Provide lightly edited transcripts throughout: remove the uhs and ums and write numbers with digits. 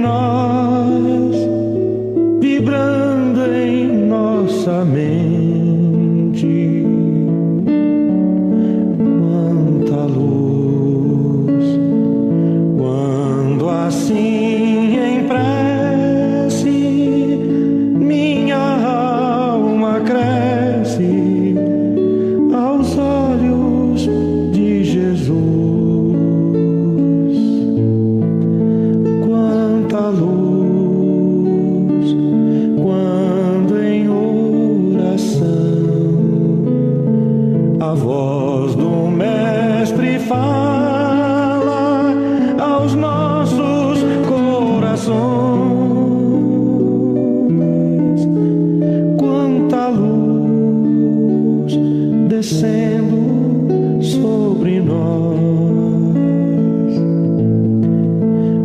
nós, vibrando em nossa mente. Quanta luz, quando assim em prece minha alma cresce aos olhos de Jesus. Quanta luz, quando em oração a voz do Mestre fala aos nossos corações. Quanta luz descendo sobre nós.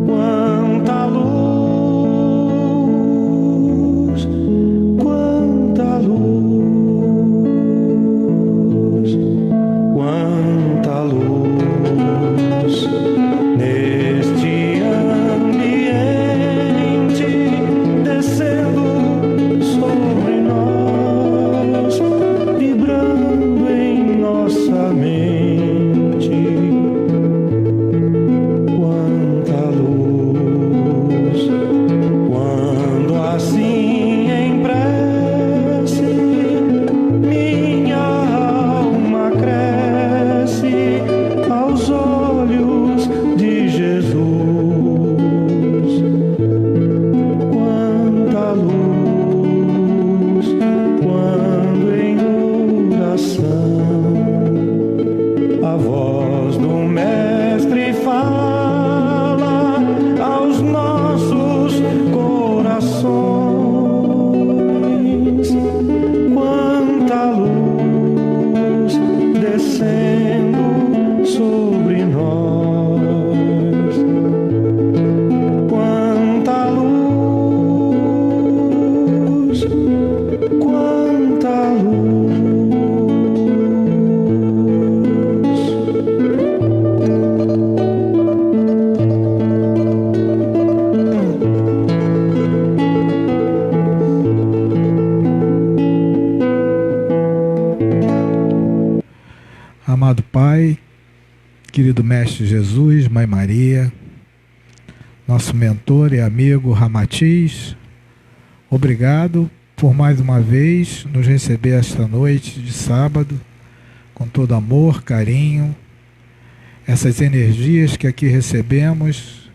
Quanta luz, quanta luz, quanta luz neste ambiente descendo sobre nós, vibrando em nossa mente. Quanta luz, quando assim em prece minha alma cresce aos olhos de Jesus. Quanta luz, quando em oração a voz do Mestre fala aos nossos corações. Quanta luz descendo sobre nós. Quanta luz, quanta luz. Amado Pai, querido Mestre Jesus, Mãe Maria, nosso mentor e amigo Ramatiz, obrigado por mais uma vez nos receber esta noite de sábado, com todo amor, carinho, essas energias que aqui recebemos,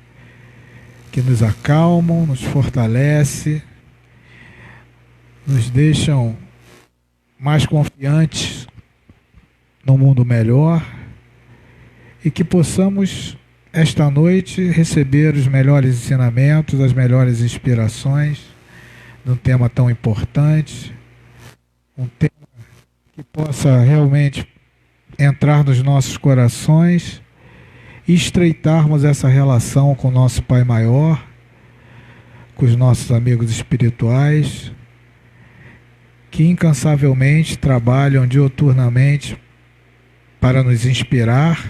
que nos acalmam, nos fortalecem, nos deixam mais confiantes num mundo melhor, e que possamos esta noite receber os melhores ensinamentos, as melhores inspirações de um tema tão importante, um tema que possa realmente entrar nos nossos corações e estreitarmos essa relação com o nosso Pai Maior, com os nossos amigos espirituais, que incansavelmente trabalham diuturnamente para nos inspirar,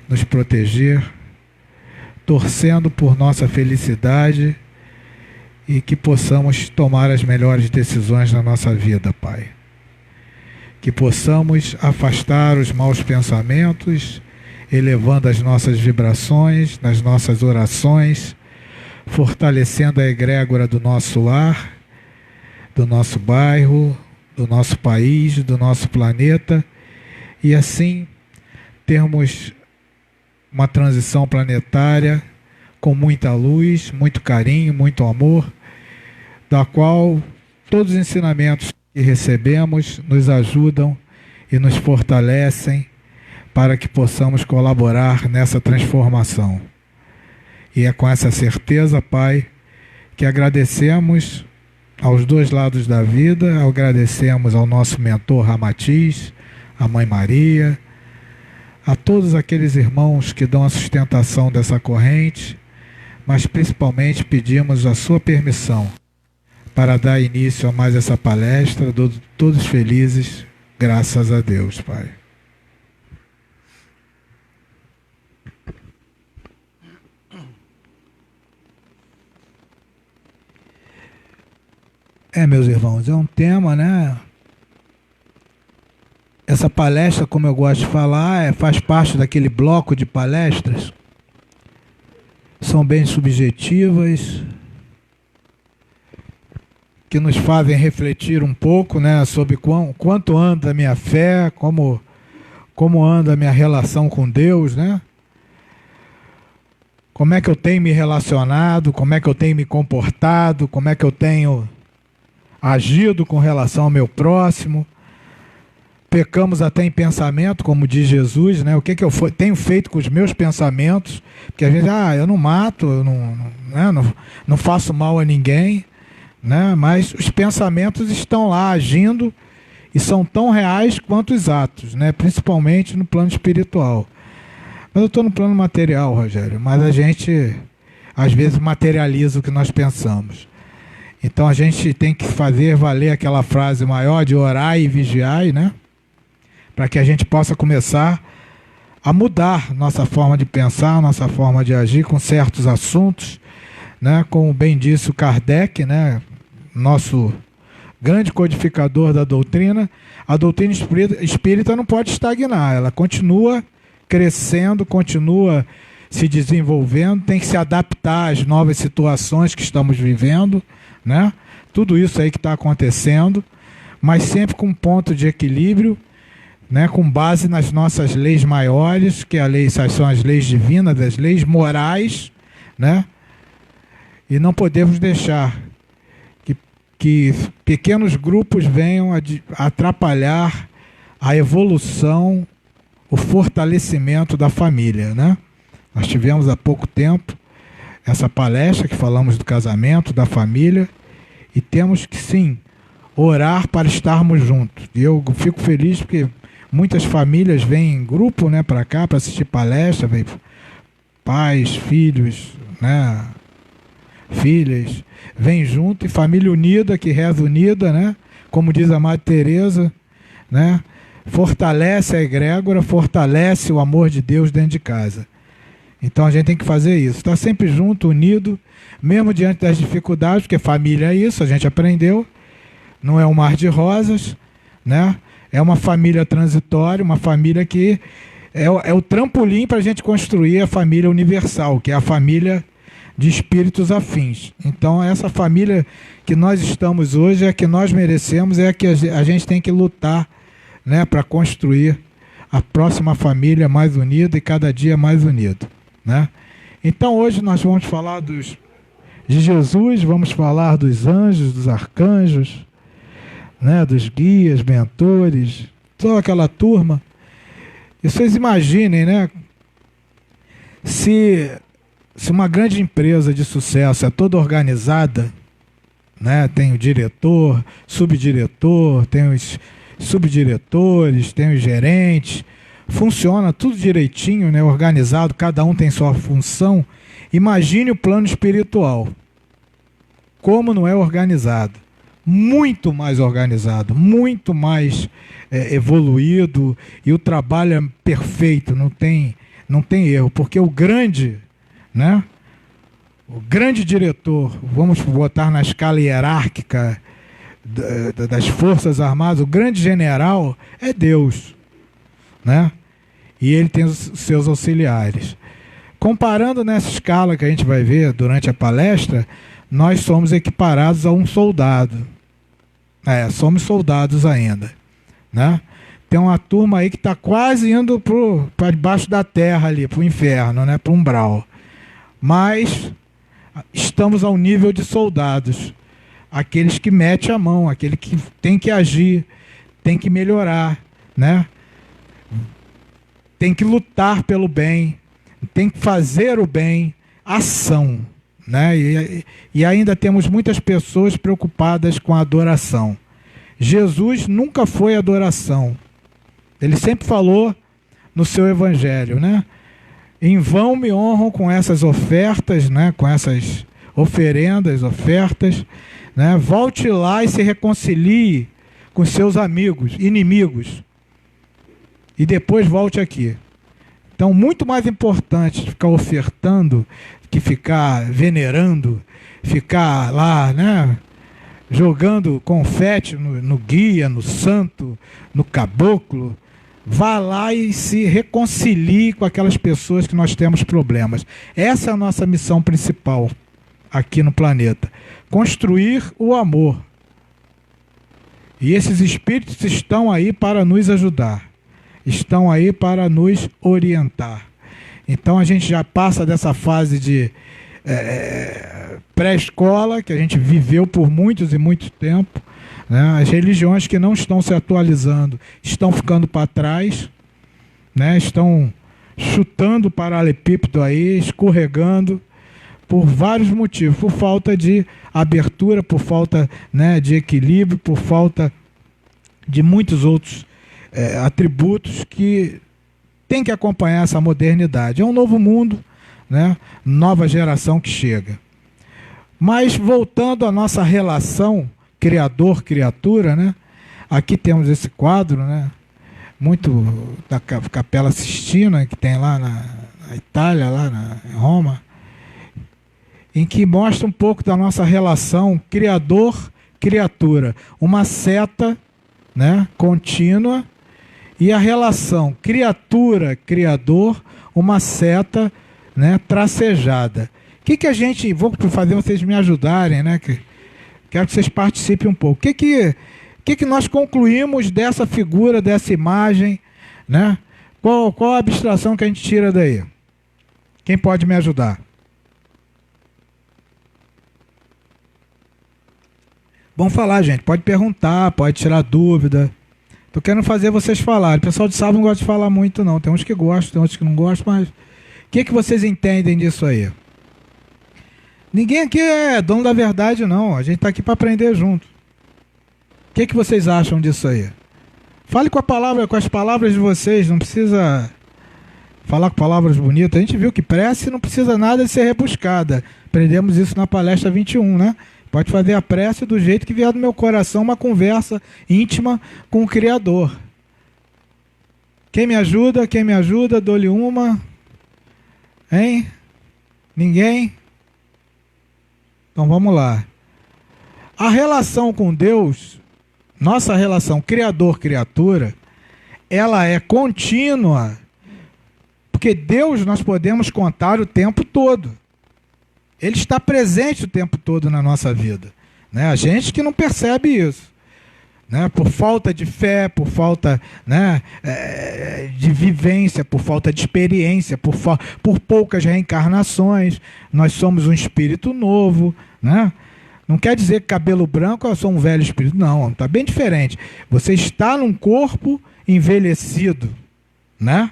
nos proteger, torcendo por nossa felicidade e que possamos tomar as melhores decisões na nossa vida, Pai. Que possamos afastar os maus pensamentos, elevando as nossas vibrações, nas nossas orações, fortalecendo a egrégora do nosso lar, do nosso bairro, do nosso país, do nosso planeta, e assim termos uma transição planetária com muita luz, muito carinho, muito amor, da qual todos os ensinamentos que recebemos nos ajudam e nos fortalecem para que possamos colaborar nessa transformação. E é com essa certeza, Pai, que agradecemos aos dois lados da vida, agradecemos ao nosso mentor Ramatiz, a Mãe Maria, a todos aqueles irmãos que dão a sustentação dessa corrente, mas principalmente pedimos a sua permissão para dar início a mais essa palestra, todos felizes, graças a Deus, Pai. Meus irmãos, é um tema, né? Essa palestra, como eu gosto de falar, faz parte daquele bloco de palestras. São bem subjetivas, que nos fazem refletir um pouco, né, sobre quanto anda a minha fé, como anda a minha relação com Deus, né? Como é que eu tenho me relacionado, como é que eu tenho me comportado, como é que eu tenho agido com relação ao meu próximo. Pecamos até em pensamento, como diz Jesus, né? O que eu tenho feito com os meus pensamentos? Porque às vezes, eu não mato, eu não faço mal a ninguém, né? Mas os pensamentos estão lá agindo e são tão reais quanto os atos, né? Principalmente no plano espiritual. Mas eu estou no plano material, Rogério, mas a gente às vezes materializa o que nós pensamos. Então a gente tem que fazer valer aquela frase maior de orar e vigiar, né? Para que a gente possa começar a mudar nossa forma de pensar, nossa forma de agir com certos assuntos, né? Como bem disse o Kardec, né? Nosso grande codificador da doutrina, a doutrina espírita não pode estagnar, ela continua crescendo, continua se desenvolvendo, tem que se adaptar às novas situações que estamos vivendo, né? Tudo isso aí que está acontecendo, mas sempre com um ponto de equilíbrio, né? Com base nas nossas leis maiores, que são as leis divinas, as leis morais, né? E não podemos deixar que pequenos grupos venham a atrapalhar a evolução, o fortalecimento da família, né? Nós tivemos há pouco tempo essa palestra que falamos do casamento, da família, e temos que sim orar para estarmos juntos. E eu fico feliz porque muitas famílias vêm em grupo, né, para cá para assistir palestra, vem pais, filhos, né, filhas, vem junto, e família unida que reza unida, né? Como diz a Madre Teresa, né? Fortalece a egrégora, fortalece o amor de Deus dentro de casa. Então a gente tem que fazer isso, estar sempre junto, unido, mesmo diante das dificuldades, porque família é isso, a gente aprendeu, não é um mar de rosas, né? É uma família transitória, uma família que é o trampolim para a gente construir a família universal, que é a família de espíritos afins. Então essa família que nós estamos hoje é a que nós merecemos, é a que a gente tem que lutar, né, para construir a próxima família mais unida e cada dia mais unida, né? Então hoje nós vamos falar de Jesus, vamos falar dos anjos, dos arcanjos, né, dos guias, mentores, toda aquela turma. E vocês imaginem, né, se uma grande empresa de sucesso é toda organizada, né, tem o diretor, subdiretor, tem os subdiretores, tem os gerentes, funciona tudo direitinho, né, organizado, cada um tem sua função. Imagine o plano espiritual, como não é organizado, muito mais organizado, muito mais evoluído, e o trabalho é perfeito, não tem erro, porque o grande, né, o grande diretor, vamos botar na escala hierárquica das Forças Armadas, o grande general é Deus, né? E ele tem os seus auxiliares. Comparando nessa escala que a gente vai ver durante a palestra, nós somos equiparados a um soldado. Somos soldados ainda, né? Tem uma turma aí que está quase indo para debaixo da terra ali, para o inferno, né? Para o umbral. Mas estamos ao nível de soldados. Aqueles que metem a mão, aquele que tem que agir, tem que melhorar, né? Tem que lutar pelo bem, tem que fazer o bem, ação, né? E ainda temos muitas pessoas preocupadas com a adoração. Jesus nunca foi adoração. Ele sempre falou no seu evangelho, né? Em vão me honram com essas ofertas, né? Com essas oferendas, ofertas, né? Volte lá e se reconcilie com seus amigos, inimigos, e depois volte aqui. Então, muito mais importante ficar ofertando que ficar venerando, ficar lá, né, jogando confete no guia, no santo, no caboclo. Vá lá e se reconcilie com aquelas pessoas que nós temos problemas. Essa é a nossa missão principal aqui no planeta. Construir o amor. E esses espíritos estão aí para nos ajudar. Estão aí para nos orientar. Então a gente já passa dessa fase de pré-escola, que a gente viveu por muitos e muito tempo, né? As religiões que não estão se atualizando estão ficando para trás, né? Estão chutando o paralelepípedo aí, escorregando, por vários motivos, por falta de abertura, por falta, né, de equilíbrio, por falta de muitos outros atributos que tem que acompanhar essa modernidade. É um novo mundo, né? Nova geração que chega. Mas voltando à nossa relação Criador-criatura, né? Aqui temos esse quadro, né? Muito da Capela Sistina, que tem lá na Itália, lá em Roma, em que mostra um pouco da nossa relação Criador-criatura. Uma seta, né, contínua, e a relação criatura-criador, uma seta, né, tracejada. O que a gente... Vou fazer vocês me ajudarem, né? Quero que vocês participem um pouco. O que nós concluímos dessa figura, dessa imagem, né? Qual a abstração que a gente tira daí? Quem pode me ajudar? Vamos falar, gente. Pode perguntar, pode tirar dúvida. Tô querendo fazer vocês falarem. O pessoal de sábado não gosta de falar muito, não. Tem uns que gostam, tem outros que não gostam, mas... O que vocês entendem disso aí? Ninguém aqui é dono da verdade, não. A gente está aqui para aprender junto. O que vocês acham disso aí? Fale com as palavras de vocês. Não precisa falar com palavras bonitas. A gente viu que prece não precisa nada de ser rebuscada. Aprendemos isso na palestra 21, né? Pode fazer a prece do jeito que vier do meu coração, uma conversa íntima com o Criador. Quem me ajuda? Quem me ajuda? Dou-lhe uma. Hein? Ninguém? Então vamos lá. A relação com Deus, nossa relação Criador-criatura, ela é contínua, porque Deus nós podemos contar o tempo todo. Ele está presente o tempo todo na nossa vida, né? A gente que não percebe isso, né? Por falta de fé, por falta, né, de vivência, por falta de experiência, por poucas reencarnações. Nós somos um espírito novo, né? Não quer dizer que cabelo branco eu sou um velho espírito, não, está bem diferente. Você está num corpo envelhecido, né?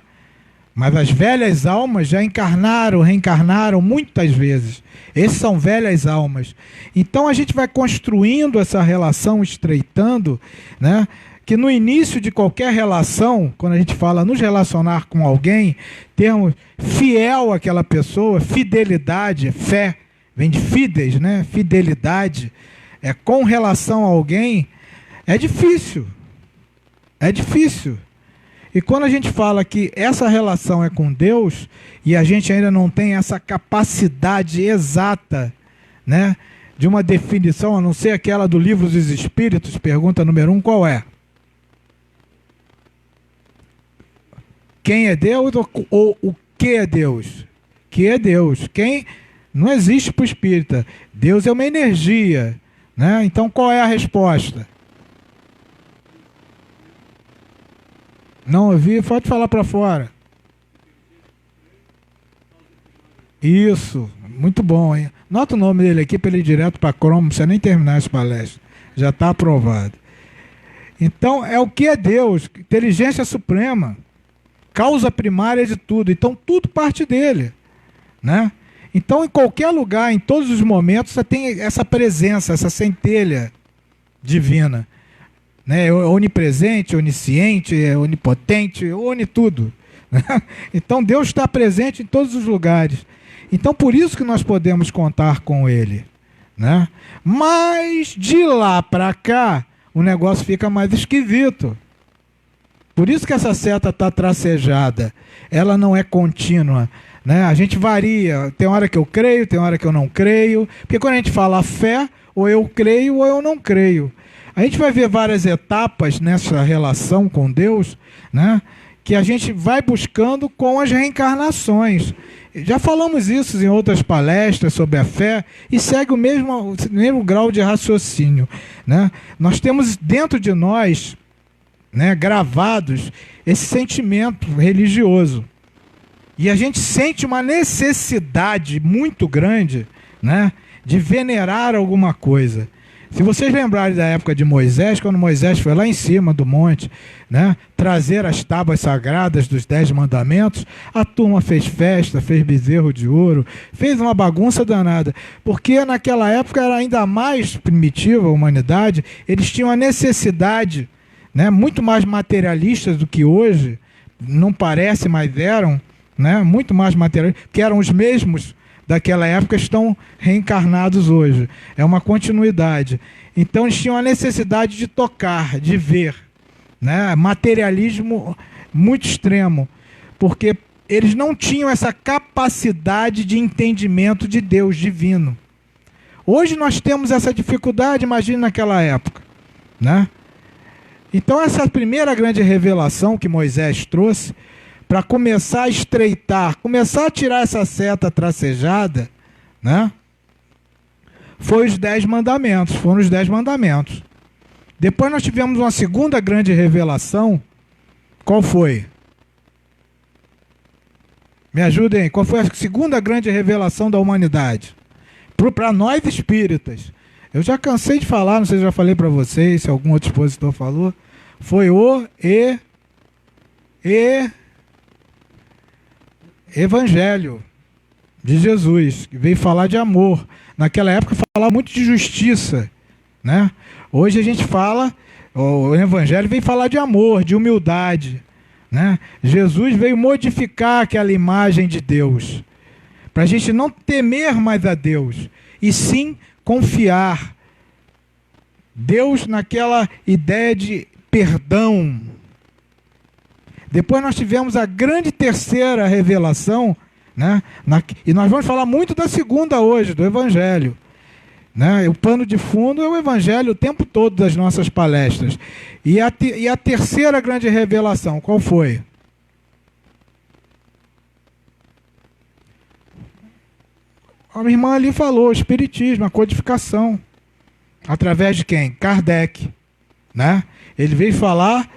Mas as velhas almas já reencarnaram muitas vezes. Esses são velhas almas. Então a gente vai construindo essa relação, estreitando, né? Que no início de qualquer relação, quando a gente fala nos relacionar com alguém, termos fiel àquela pessoa, fidelidade, fé, vem de fides, né? Fidelidade, com relação a alguém, é difícil. É difícil. E quando a gente fala que essa relação é com Deus, e a gente ainda não tem essa capacidade exata, né, de uma definição, a não ser aquela do Livro dos Espíritos, pergunta número 1, qual é? Quem é Deus ou o que é Deus? Que é Deus? Quem não existe para o espírita. Deus é uma energia, né? Então qual é a resposta? Não ouvi? Pode falar para fora. Isso, muito bom, hein? Nota o nome dele aqui para ele ir direto para a Cromo, não precisa nem terminar essa palestra. Já está aprovado. Então, é o que é Deus, inteligência suprema, causa primária de tudo. Então, tudo parte dele, né? Então, em qualquer lugar, em todos os momentos, você tem essa presença, essa centelha divina. Né? É onipresente, onisciente, é onipotente, tudo. Né? Então Deus está presente em todos os lugares. Então por isso que nós podemos contar com Ele. Né? Mas de lá para cá o negócio fica mais esquisito. Por isso que essa seta está tracejada. Ela não é contínua. Né? A gente varia. Tem hora que eu creio, tem hora que eu não creio. Porque quando a gente fala fé, ou eu creio ou eu não creio. A gente vai ver várias etapas nessa relação com Deus, né, que a gente vai buscando com as reencarnações. Já falamos isso em outras palestras sobre a fé e segue o mesmo grau de raciocínio, né? Nós temos dentro de nós, né, gravados esse sentimento religioso. E a gente sente uma necessidade muito grande, né, de venerar alguma coisa. Se vocês lembrarem da época de Moisés, quando Moisés foi lá em cima do monte, né, trazer as tábuas sagradas dos 10 mandamentos, a turma fez festa, fez bezerro de ouro, fez uma bagunça danada. Porque naquela época era ainda mais primitiva a humanidade, eles tinham a necessidade, né, muito mais materialistas do que hoje, não parece, mas eram, né, muito mais materialistas, que eram os mesmos daquela época estão reencarnados hoje. É uma continuidade. Então eles tinham a necessidade de tocar, de ver, né? Materialismo muito extremo, porque eles não tinham essa capacidade de entendimento de Deus divino. Hoje nós temos essa dificuldade, imagine naquela época, né? Então essa primeira grande revelação que Moisés trouxe, para começar a estreitar, começar a tirar essa seta tracejada, né? Foram os 10 mandamentos. Depois nós tivemos uma segunda grande revelação. Qual foi? Me ajudem, qual foi a segunda grande revelação da humanidade? Para nós espíritas. Eu já cansei de falar, não sei se eu já falei para vocês, se algum outro expositor falou. Foi o Evangelho de Jesus, que veio falar de amor. Naquela época falava muito de justiça, né? Hoje a gente fala, o Evangelho veio falar de amor, de humildade, né? Jesus veio modificar aquela imagem de Deus, para a gente não temer mais a Deus, e sim confiar. Deus naquela ideia de perdão. Depois nós tivemos a grande terceira revelação, né? E nós vamos falar muito da segunda hoje, do Evangelho, né? O pano de fundo é o Evangelho o tempo todo das nossas palestras. E a terceira grande revelação, qual foi? A minha irmã ali falou, o Espiritismo, a codificação. Através de quem? Kardec, né? Ele veio falar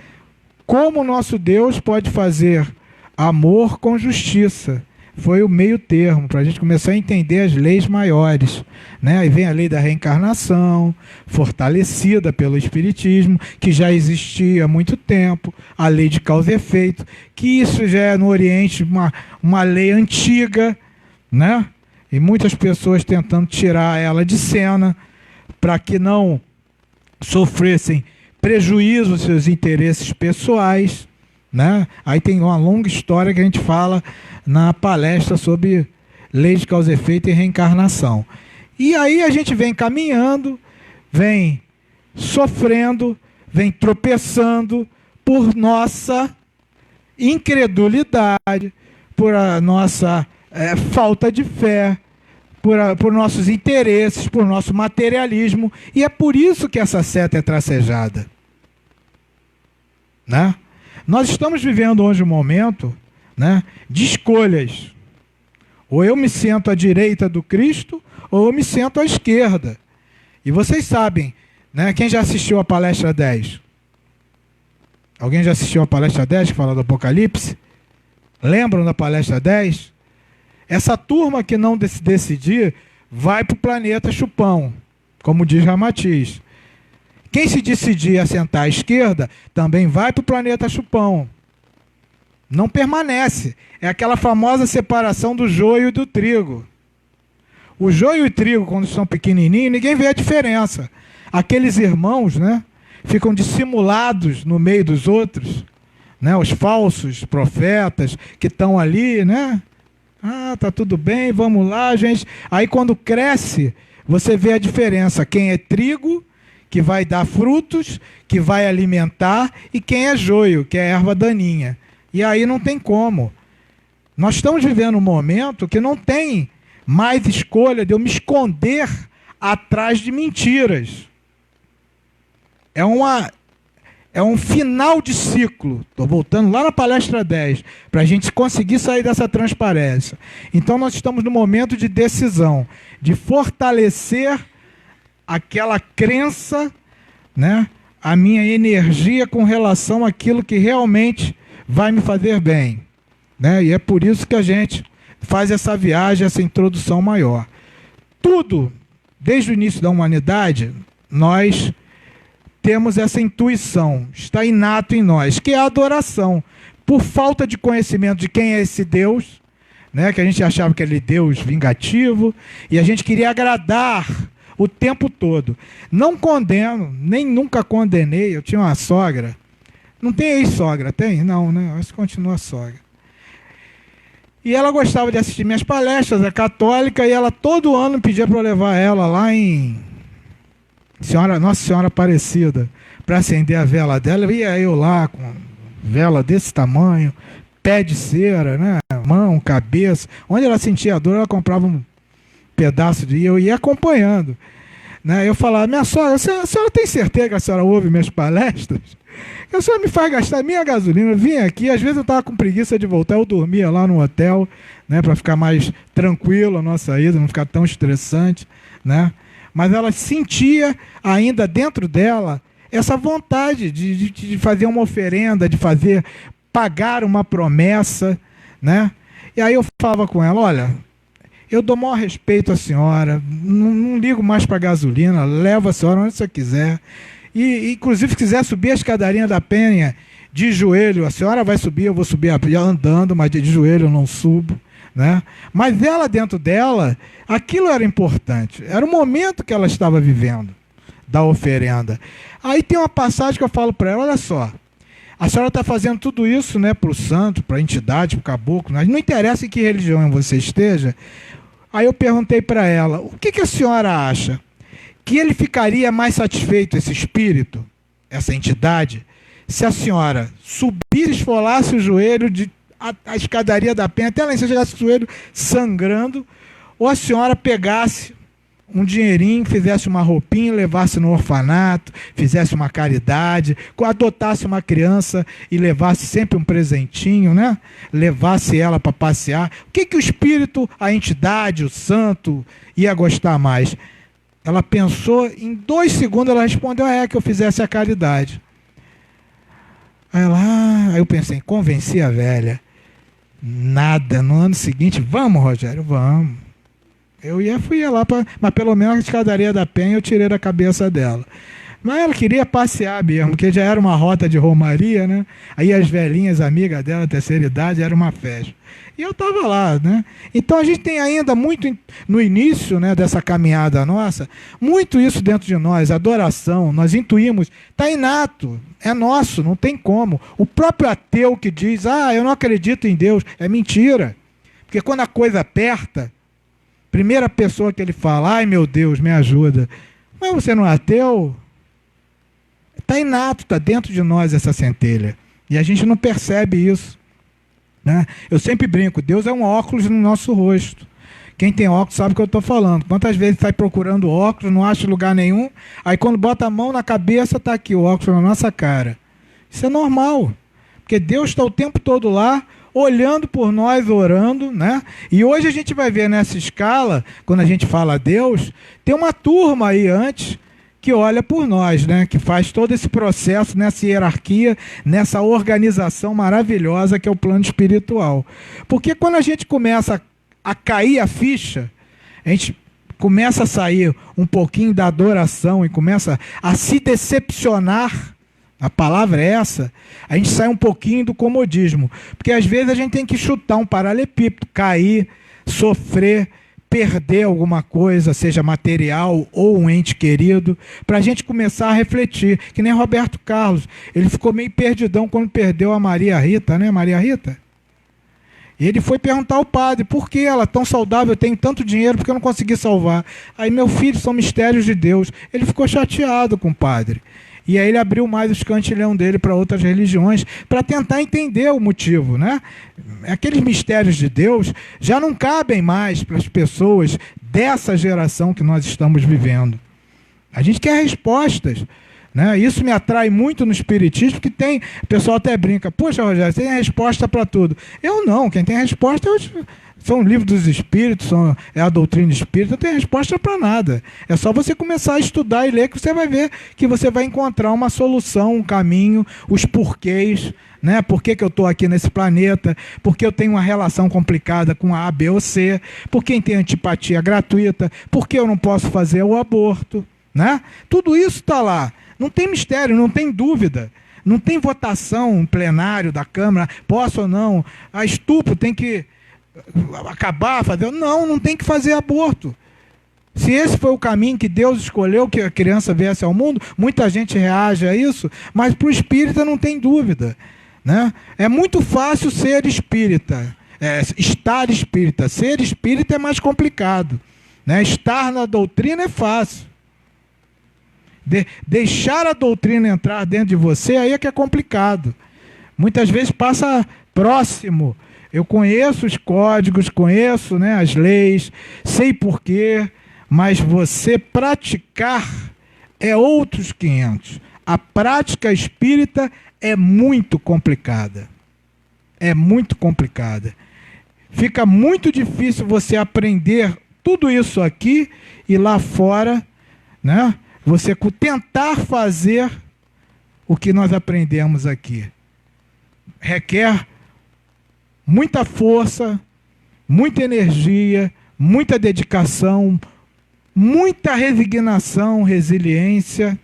como o nosso Deus pode fazer amor com justiça. Foi o meio termo, para a gente começar a entender as leis maiores, né? Aí vem a lei da reencarnação, fortalecida pelo Espiritismo, que já existia há muito tempo, a lei de causa e efeito, que isso já é no Oriente uma lei antiga, né? E muitas pessoas tentando tirar ela de cena, para que não sofressem prejuízo aos seus interesses pessoais, né? Aí tem uma longa história que a gente fala na palestra sobre lei de causa e efeito e reencarnação. E aí a gente vem caminhando, vem sofrendo, vem tropeçando por nossa incredulidade, por a nossa falta de fé, por nossos interesses, por nosso materialismo, e é por isso que essa seta é tracejada, né? Nós estamos vivendo hoje um momento, né, de escolhas. Ou eu me sento à direita do Cristo, ou eu me sento à esquerda. E vocês sabem, né, quem já assistiu a palestra 10? Alguém já assistiu a palestra 10 que fala do Apocalipse? Lembram da palestra 10? Essa turma que não decidir vai para o planeta chupão, como diz Ramatiz. Quem se decidir a sentar à esquerda também vai para o planeta chupão. Não permanece. É aquela famosa separação do joio e do trigo. O joio e o trigo, quando são pequenininhos, ninguém vê a diferença. Aqueles irmãos, né, ficam dissimulados no meio dos outros, né, os falsos profetas que estão ali, né? Ah, tá tudo bem, vamos lá, gente. Aí quando cresce, você vê a diferença. Quem é trigo, que vai dar frutos, que vai alimentar, e quem é joio, que é erva daninha. E aí não tem como. Nós estamos vivendo um momento que não tem mais escolha de eu me esconder atrás de mentiras. É um final de ciclo. Estou voltando lá na palestra 10, para a gente conseguir sair dessa transparência. Então nós estamos no momento de decisão, de fortalecer aquela crença, né, a minha energia com relação àquilo que realmente vai me fazer bem, né? E é por isso que a gente faz essa viagem, essa introdução maior. Tudo, desde o início da humanidade, nós temos essa intuição, está inato em nós, que é a adoração. Por falta de conhecimento de quem é esse Deus, né, que a gente achava que ele é Deus vingativo, e a gente queria agradar o tempo todo. Não condeno, nem nunca condenei. Eu tinha uma sogra. Não tem ex-sogra, tem? Não, né? Mas continua sogra. E ela gostava de assistir minhas palestras, é católica, e ela todo ano pedia para eu levar ela lá em Nossa Senhora Aparecida, para acender a vela dela. E ia eu lá com vela desse tamanho, pé de cera, né? Mão, cabeça. Onde ela sentia a dor, ela comprava um pedaço de... Eu ia acompanhando, né? Eu falava: minha sogra, a senhora tem certeza que a senhora ouve minhas palestras? A senhora me faz gastar minha gasolina. Eu vinha aqui, às vezes eu estava com preguiça de voltar, eu dormia lá no hotel, né, para ficar mais tranquilo a nossa ida, não ficar tão estressante, né? Mas ela sentia ainda dentro dela essa vontade de fazer uma oferenda, de pagar uma promessa, né? E aí eu falava com ela: olha, eu dou maior respeito à senhora, não ligo mais para gasolina, levo a senhora onde você quiser. E inclusive, se quiser subir a escadaria da Penha de joelho, a senhora vai subir, eu vou subir andando, mas de joelho eu não subo, né? Mas ela, dentro dela, aquilo era importante, era o momento que ela estava vivendo da oferenda. Aí tem uma passagem que eu falo para ela: olha só, a senhora está fazendo tudo isso, né, para o santo, para a entidade, para o caboclo, não interessa em que religião você esteja. Aí eu perguntei para ela: o que a senhora acha? Que ele ficaria mais satisfeito, esse espírito, essa entidade, se a senhora subisse, esfolasse o joelho a escadaria da Penha, até lá em cima chegasse o joelho sangrando, ou a senhora pegasse um dinheirinho, fizesse uma roupinha, levasse no orfanato, fizesse uma caridade, adotasse uma criança e levasse sempre um presentinho, né? Levasse ela para passear. O que o espírito, a entidade, o santo ia gostar mais? Ela pensou, em 2 segundos ela respondeu: que eu fizesse a caridade. Aí eu pensei, convenci a velha. Nada. No ano seguinte: vamos, Rogério, vamos. Fui lá, mas pelo menos a escadaria da Penha eu tirei da cabeça dela. Mas ela queria passear mesmo, porque já era uma rota de romaria, né? Aí as velhinhas amigas dela, terceira idade, era uma festa. E eu estava lá, né? Então a gente tem ainda muito, no início, né, dessa caminhada nossa, muito isso dentro de nós, adoração, nós intuímos, está inato, é nosso, não tem como. O próprio ateu que diz: eu não acredito em Deus, é mentira. Porque quando a coisa aperta, primeira pessoa que ele fala: ai meu Deus, me ajuda. Mas você não é ateu? Está inato, está dentro de nós essa centelha. E a gente não percebe isso, né? Eu sempre brinco: Deus é um óculos no nosso rosto. Quem tem óculos sabe o que eu estou falando. Quantas vezes sai procurando óculos, não acha lugar nenhum, aí quando bota a mão na cabeça, está aqui o óculos na nossa cara. Isso é normal, porque Deus está o tempo todo lá, olhando por nós, orando, né? E hoje a gente vai ver nessa escala, quando a gente fala a Deus, tem uma turma aí antes que olha por nós, né? Que faz todo esse processo, nessa hierarquia, nessa organização maravilhosa que é o plano espiritual. Porque quando a gente começa a cair a ficha, a gente começa a sair um pouquinho da adoração e começa a se decepcionar, a palavra é essa, a gente sai um pouquinho do comodismo. Porque às vezes a gente tem que chutar um paralelepípedo, cair, sofrer, perder alguma coisa, seja material ou um ente querido, para a gente começar a refletir. Que nem Roberto Carlos, ele ficou meio perdidão quando perdeu a Maria Rita, né? Maria Rita? E ele foi perguntar ao padre: por que ela tão saudável, eu tenho tanto dinheiro, porque eu não consegui salvar? Aí: meu filho, são mistérios de Deus. Ele ficou chateado com o padre. E aí ele abriu mais os cantilhão dele para outras religiões, para tentar entender o motivo, né? Aqueles mistérios de Deus já não cabem mais para as pessoas dessa geração que nós estamos vivendo. A gente quer respostas, né? Isso me atrai muito no Espiritismo, que tem, o pessoal até brinca, poxa, Rogério, você tem resposta para tudo. Eu não, quem tem resposta são o livro dos Espíritos, é a doutrina espírita, não tem resposta para nada. É só você começar a estudar e ler que você vai ver que você vai encontrar uma solução, um caminho, os porquês, né? Por que eu estou aqui nesse planeta, porque eu tenho uma relação complicada com a B ou C, por quem tem antipatia gratuita, por que eu não posso fazer o aborto, né? Tudo isso está lá. Não tem mistério, não tem dúvida. Não tem votação plenário da Câmara, posso ou não. A estupro tem que acabar, fazer. Não tem que fazer aborto. Se esse foi o caminho que Deus escolheu, que a criança viesse ao mundo, muita gente reage a isso, mas para o espírita não tem dúvida, né? É muito fácil ser espírita, estar espírita. Ser espírita é mais complicado, né? Estar na doutrina é fácil. Deixar a doutrina entrar dentro de você, aí é que é complicado. Muitas vezes passa próximo. Eu conheço os códigos, conheço, né, as leis, sei porquê, mas você praticar é outros 500. A prática espírita é muito complicada. É muito complicada. Fica muito difícil você aprender tudo isso aqui e lá fora, né? Você tentar fazer o que nós aprendemos aqui. Requer muita força, muita energia, muita dedicação, muita resignação, resiliência,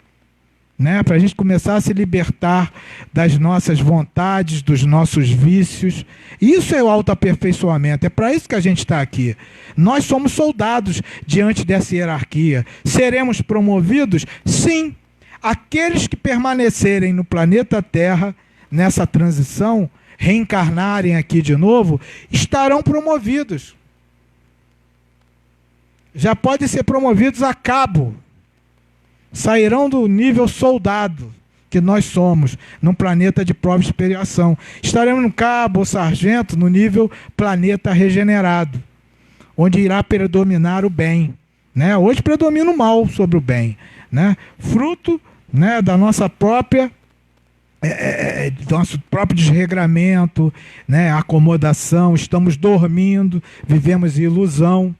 né? Para a gente começar a se libertar das nossas vontades, dos nossos vícios. Isso é o autoaperfeiçoamento, é para isso que a gente está aqui. Nós somos soldados diante dessa hierarquia. Seremos promovidos? Sim. Aqueles que permanecerem no planeta Terra, nessa transição, reencarnarem aqui de novo, estarão promovidos. Já podem ser promovidos a cabo. Sairão do nível soldado que nós somos, num planeta de prova e expiação. Estaremos no cabo ou sargento, no nível planeta regenerado, onde irá predominar o bem, né? Hoje predomina o mal sobre o bem, né? Fruto, né, da nossa própria do nosso próprio desregramento, né, acomodação. Estamos dormindo, vivemos em ilusão,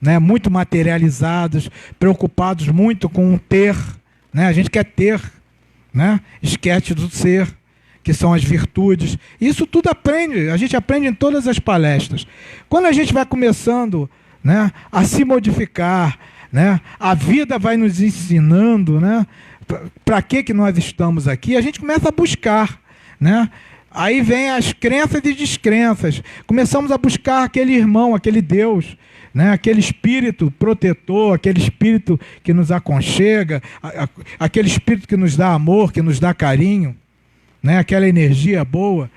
né, muito materializados, preocupados muito com o ter, né? A gente quer ter, né? Esquece do ser, que são as virtudes. Isso tudo a gente aprende em todas as palestras. Quando a gente vai começando, né, a se modificar, né, a vida vai nos ensinando, né, para que nós estamos aqui, a gente começa a buscar, né? Aí vem as crenças e descrenças. Começamos a buscar aquele irmão, aquele Deus, né? Aquele espírito protetor, aquele espírito que nos aconchega, aquele espírito que nos dá amor, que nos dá carinho, né? Aquela energia boa.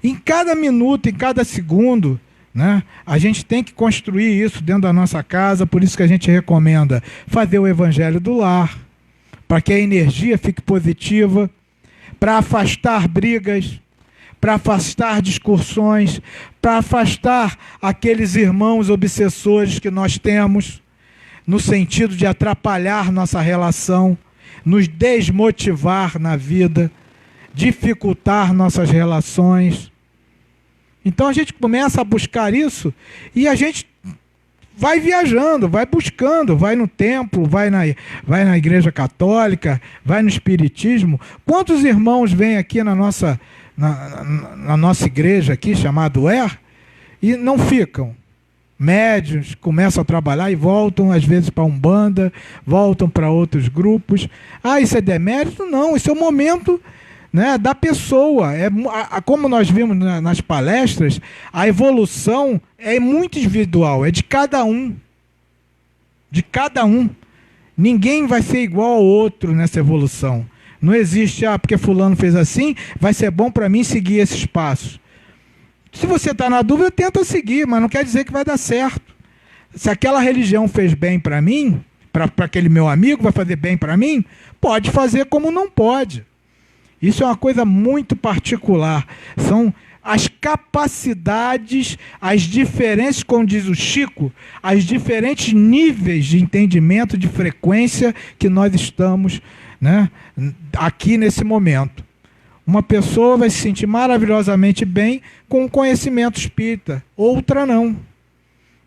Em cada minuto, em cada segundo, né, a gente tem que construir isso dentro da nossa casa. Por isso que a gente recomenda fazer o evangelho do lar, para que a energia fique positiva, para afastar brigas, para afastar discussões, para afastar aqueles irmãos obsessores que nós temos, no sentido de atrapalhar nossa relação, nos desmotivar na vida, dificultar nossas relações. Então a gente começa a buscar isso e a gente vai viajando, vai buscando, vai no templo, vai na igreja católica, vai no espiritismo. Quantos irmãos vêm aqui na nossa igreja aqui, chamado e não ficam? Médiuns começam a trabalhar e voltam, às vezes, para Umbanda, voltam para outros grupos. Isso é demérito? Não, isso é o momento, né, da pessoa. Como nós vimos nas palestras, a evolução é muito individual, é de cada um. De cada um. Ninguém vai ser igual ao outro nessa evolução. Não existe, porque fulano fez assim, vai ser bom para mim seguir esses passos. Se você está na dúvida, tenta seguir, mas não quer dizer que vai dar certo. Se aquela religião fez bem para mim, para aquele meu amigo, vai fazer bem para mim, pode fazer como não pode. Isso é uma coisa muito particular. as capacidades, as diferentes, como diz o Chico, as diferentes níveis de entendimento, de frequência que nós estamos, né, aqui nesse momento. Uma pessoa vai se sentir maravilhosamente bem com o conhecimento espírita, outra não.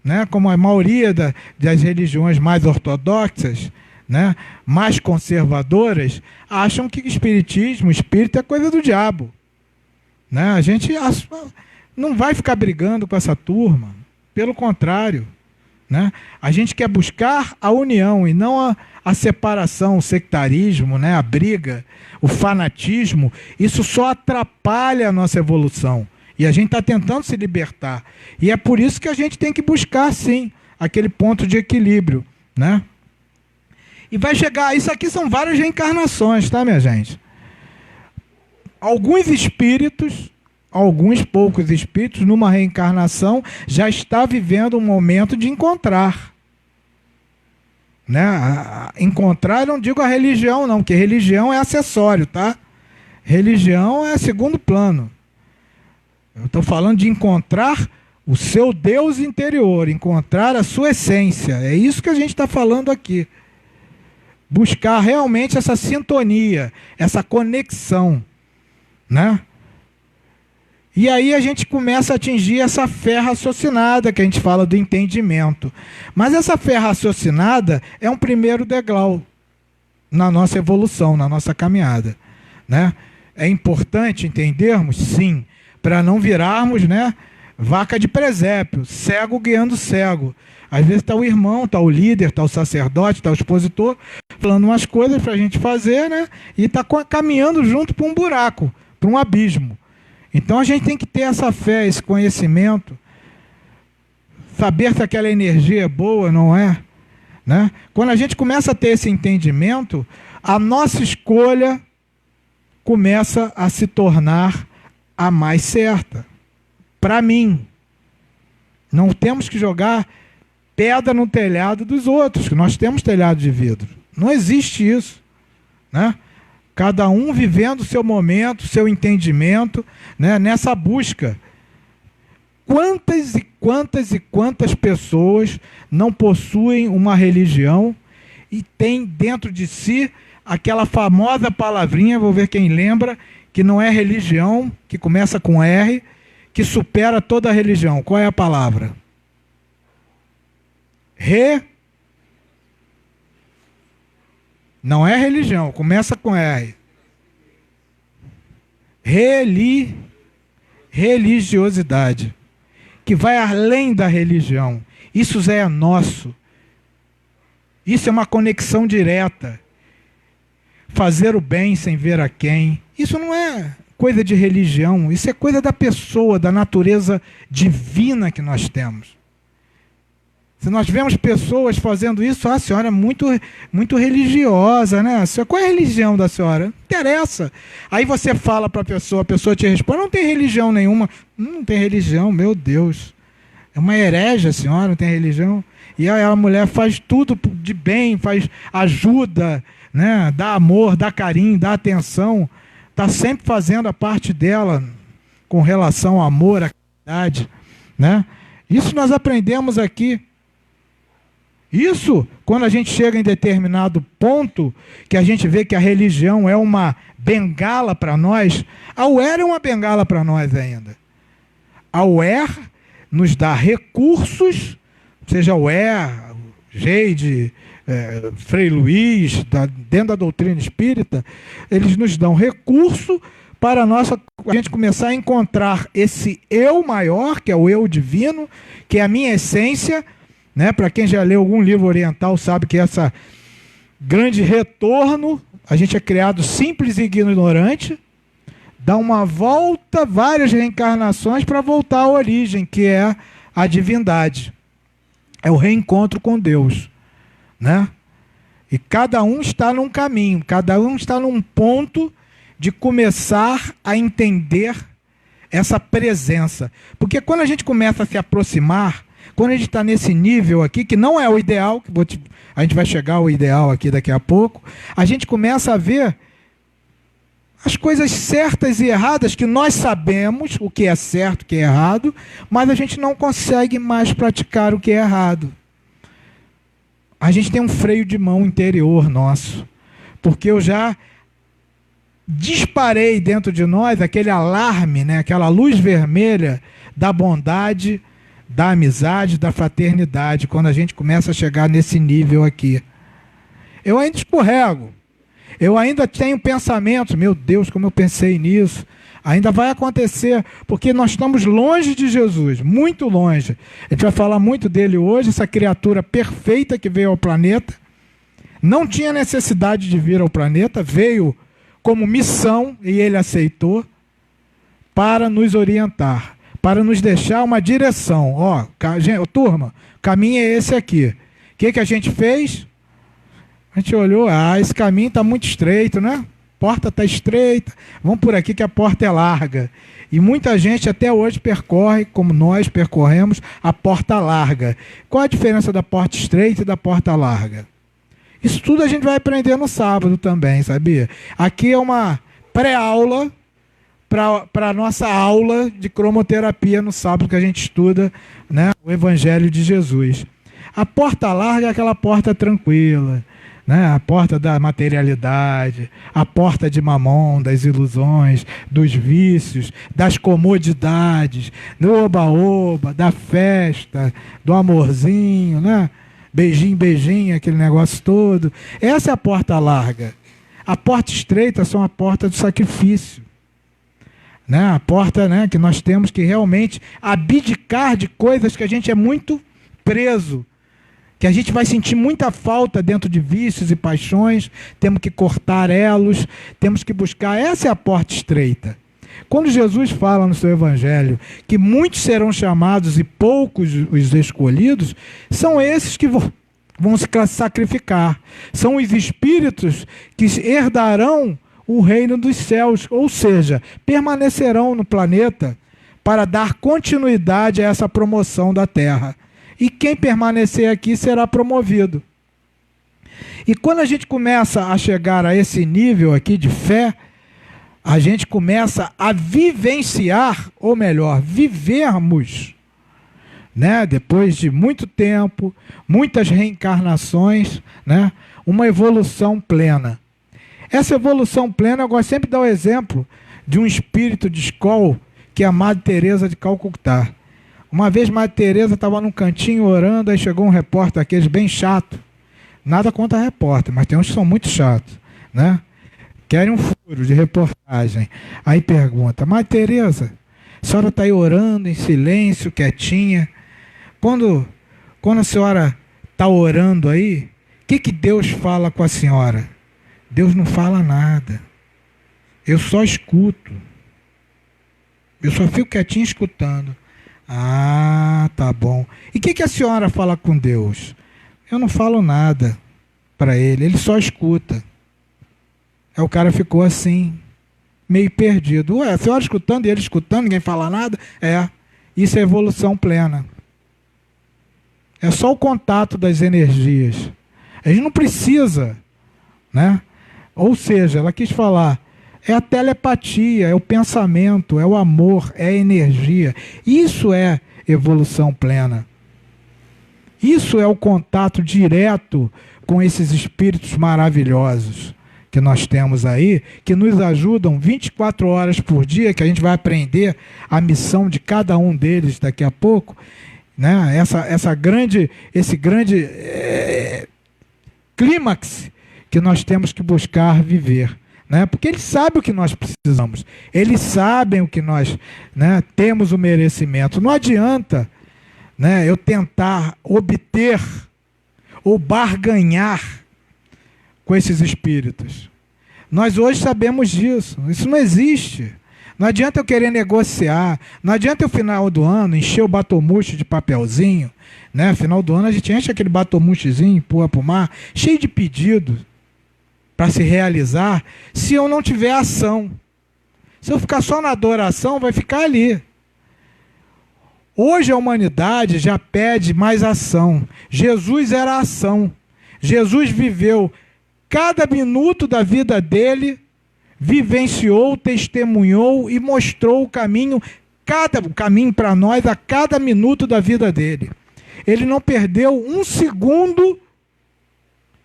Né? Como a maioria das religiões mais ortodoxas, né, mais conservadoras, acham que espiritismo, espírito é coisa do diabo. Né? A gente não vai ficar brigando com essa turma, pelo contrário. Né? A gente quer buscar a união e não a separação, o sectarismo, né? A briga, o fanatismo. Isso só atrapalha a nossa evolução. E a gente está tentando se libertar. E é por isso que a gente tem que buscar, sim, aquele ponto de equilíbrio. Né? E vai chegar... Isso aqui são várias reencarnações, tá, minha gente? Alguns poucos espíritos, numa reencarnação, já está vivendo um momento de encontrar. Né? Encontrar, não digo a religião, não, porque religião é acessório, tá? Religião é segundo plano. Eu estou falando de encontrar o seu Deus interior, encontrar a sua essência. É isso que a gente está falando aqui. Buscar realmente essa sintonia, essa conexão. Né? E aí a gente começa a atingir essa fé raciocinada, que a gente fala do entendimento. Mas essa fé raciocinada é um primeiro degrau na nossa evolução, na nossa caminhada. Né? É importante entendermos, sim, para não virarmos, né, vaca de presépio, cego guiando cego. Às vezes está o irmão, está o líder, está o sacerdote, está o expositor, falando umas coisas para a gente fazer, né, e está caminhando junto para um buraco, para um abismo. Então a gente tem que ter essa fé, esse conhecimento, saber se aquela energia é boa, não é? Né? Quando a gente começa a ter esse entendimento, a nossa escolha começa a se tornar a mais certa. Para mim, não temos que jogar pedra no telhado dos outros, que nós temos telhado de vidro. Não existe isso. Né? Cada um vivendo o seu momento, o seu entendimento, né, nessa busca. Quantas e quantas pessoas não possuem uma religião e têm dentro de si aquela famosa palavrinha, vou ver quem lembra, que não é religião, que começa com R, que supera toda a religião. Qual é a palavra? Não é religião, começa com R. Religiosidade, que vai além da religião. Isso já é nosso. Isso é uma conexão direta. Fazer o bem sem ver a quem. Isso não é coisa de religião, isso é coisa da pessoa, da natureza divina que nós temos. Se nós vemos pessoas fazendo isso, a senhora é muito religiosa, né? Qual é a religião da senhora? Não interessa. Aí você fala para a pessoa te responde, não tem religião nenhuma. Não tem religião, meu Deus. É uma herege a senhora, não tem religião. E aí a mulher faz tudo de bem, ajuda, né? Dá amor, dá carinho, dá atenção. Está sempre fazendo a parte dela com relação ao amor, à caridade. Né? Isso nós aprendemos aqui. Isso, quando a gente chega em determinado ponto, que a gente vê que a religião é uma bengala para nós, a UER é uma bengala para nós ainda. A UER nos dá recursos, seja a UER, Geide, Frei Luiz, dentro da doutrina espírita, eles nos dão recurso para a gente começar a encontrar esse eu maior, que é o eu divino, que é a minha essência. Né? Para quem já leu algum livro oriental sabe que essa grande retorno, a gente é criado simples e ignorante, dá uma volta, várias reencarnações para voltar à origem, que é a divindade. É o reencontro com Deus. Né? E cada um está num caminho, cada um está num ponto de começar a entender essa presença. Porque quando a gente começa a se aproximar, quando a gente está nesse nível aqui, que não é o ideal, a gente vai chegar ao ideal aqui daqui a pouco, a gente começa a ver as coisas certas e erradas, que nós sabemos o que é certo, o que é errado, mas a gente não consegue mais praticar o que é errado. A gente tem um freio de mão interior nosso, porque eu já disparei dentro de nós aquele alarme, né, aquela luz vermelha da bondade, da amizade, da fraternidade, quando a gente começa a chegar nesse nível aqui. Eu ainda escorrego, eu ainda tenho pensamentos, meu Deus, como eu pensei nisso. Ainda vai acontecer, porque nós estamos longe de Jesus, muito longe. A gente vai falar muito dele hoje, essa criatura perfeita que veio ao planeta. Não tinha necessidade de vir ao planeta, veio como missão, e ele aceitou, para nos orientar, para nos deixar uma direção. Ó, turma, o caminho é esse aqui. O que a gente fez? A gente olhou, esse caminho está muito estreito, né? A porta está estreita, vamos por aqui que a porta é larga. E muita gente até hoje percorre, como nós percorremos, a porta larga. Qual a diferença da porta estreita e da porta larga? Isso tudo a gente vai aprender no sábado também, sabia? Aqui é uma pré-aula para a nossa aula de cromoterapia no sábado, que a gente estuda, né, o Evangelho de Jesus. A porta larga é aquela porta tranquila, né? A porta da materialidade, a porta de Mamon, das ilusões, dos vícios, das comodidades, do oba-oba, da festa, do amorzinho, né? Beijinho, beijinho, aquele negócio todo. Essa é a porta larga. A porta estreita são a porta do sacrifício, né? A porta, né, que nós temos que realmente abdicar de coisas que a gente é muito preso, que a gente vai sentir muita falta dentro de vícios e paixões, temos que cortar elos, temos que buscar. Essa é a porta estreita. Quando Jesus fala no seu Evangelho que muitos serão chamados e poucos os escolhidos, são esses que vão se sacrificar. São os espíritos que herdarão o reino dos céus, ou seja, permanecerão no planeta para dar continuidade a essa promoção da Terra. E quem permanecer aqui será promovido. E quando a gente começa a chegar a esse nível aqui de fé, a gente começa a vivenciar, ou melhor, vivermos, né, depois de muito tempo, muitas reencarnações, né, uma evolução plena. Essa evolução plena, eu gosto sempre de dar o exemplo de um espírito de escola, que é a Madre Teresa de Calcutá. Uma vez Madre Teresa estava num cantinho orando, aí chegou um repórter, aqueles bem chato. Nada contra repórter, mas tem uns que são muito chatos, né? Querem um furo de reportagem. Aí pergunta, Madre Teresa, a senhora está aí orando em silêncio, quietinha. Quando a senhora está orando aí, o que Deus fala com a senhora? Deus não fala nada. Eu só escuto. Eu só fico quietinho escutando. Ah, tá bom. E o que a senhora fala com Deus? Eu não falo nada para ele só escuta. Aí o cara ficou assim, meio perdido. Ué, a senhora escutando e ele escutando, ninguém fala nada? Isso é evolução plena. É só o contato das energias. A gente não precisa, né? Ou seja, ela quis falar, é a telepatia, é o pensamento, é o amor, é a energia. Isso é evolução plena. Isso é o contato direto com esses espíritos maravilhosos que nós temos aí, que nos ajudam 24 horas por dia, que a gente vai aprender a missão de cada um deles daqui a pouco, né? Esse grande clímax que nós temos que buscar viver, né? Porque eles sabem o que nós precisamos, eles sabem o que nós, né, temos o merecimento. Não adianta, né, eu tentar obter ou barganhar com esses espíritos. Nós hoje sabemos disso, isso não existe. Não adianta eu querer negociar, não adianta eu, final do ano, encher o batomuxo de papelzinho, né? Final do ano a gente enche aquele batomuxozinho, empurra para o mar, cheio de pedidos para se realizar, se eu não tiver ação. Se eu ficar só na adoração, vai ficar ali. Hoje a humanidade já pede mais ação. Jesus era ação. Jesus viveu cada minuto da vida dele vivenciou, testemunhou e mostrou o caminho para nós a cada minuto da vida dele. Ele não perdeu um segundo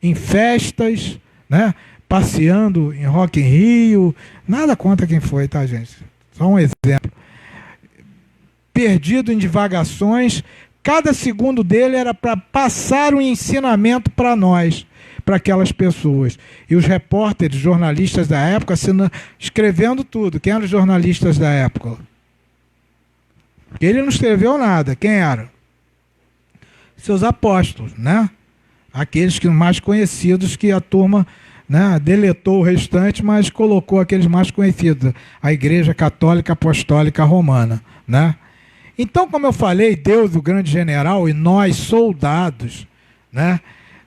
em festas, né? Passeando em Rock in Rio, nada contra quem foi, tá, gente? Só um exemplo. Perdido em divagações, cada segundo dele era para passar um ensinamento para nós, para aquelas pessoas. E os repórteres, jornalistas da época, escrevendo tudo. Quem eram os jornalistas da época? Ele não escreveu nada. Quem eram? Seus apóstolos, né? Aqueles que mais conhecidos, que a turma, né, deletou o restante, mas colocou aqueles mais conhecidos, a Igreja Católica Apostólica Romana, né? Então, como eu falei, Deus, o grande general, e nós, soldados, né,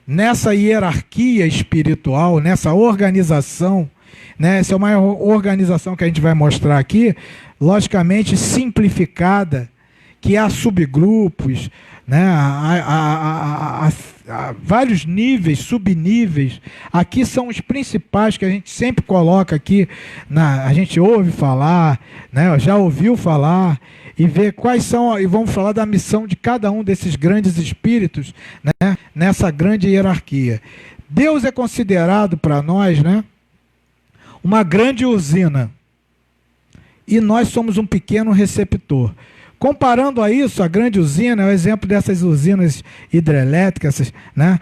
nessa hierarquia espiritual, nessa organização, né, essa é uma organização que a gente vai mostrar aqui, logicamente simplificada, que há subgrupos, né, há vários níveis, subníveis. Aqui são os principais que a gente sempre coloca aqui, a gente ouve falar, né, já ouviu falar, e ver quais são, e vamos falar da missão de cada um desses grandes espíritos, né, nessa grande hierarquia. Deus é considerado para nós, né, uma grande usina, e nós somos um pequeno receptor. Comparando a isso, a grande usina é o exemplo dessas usinas hidrelétricas, né,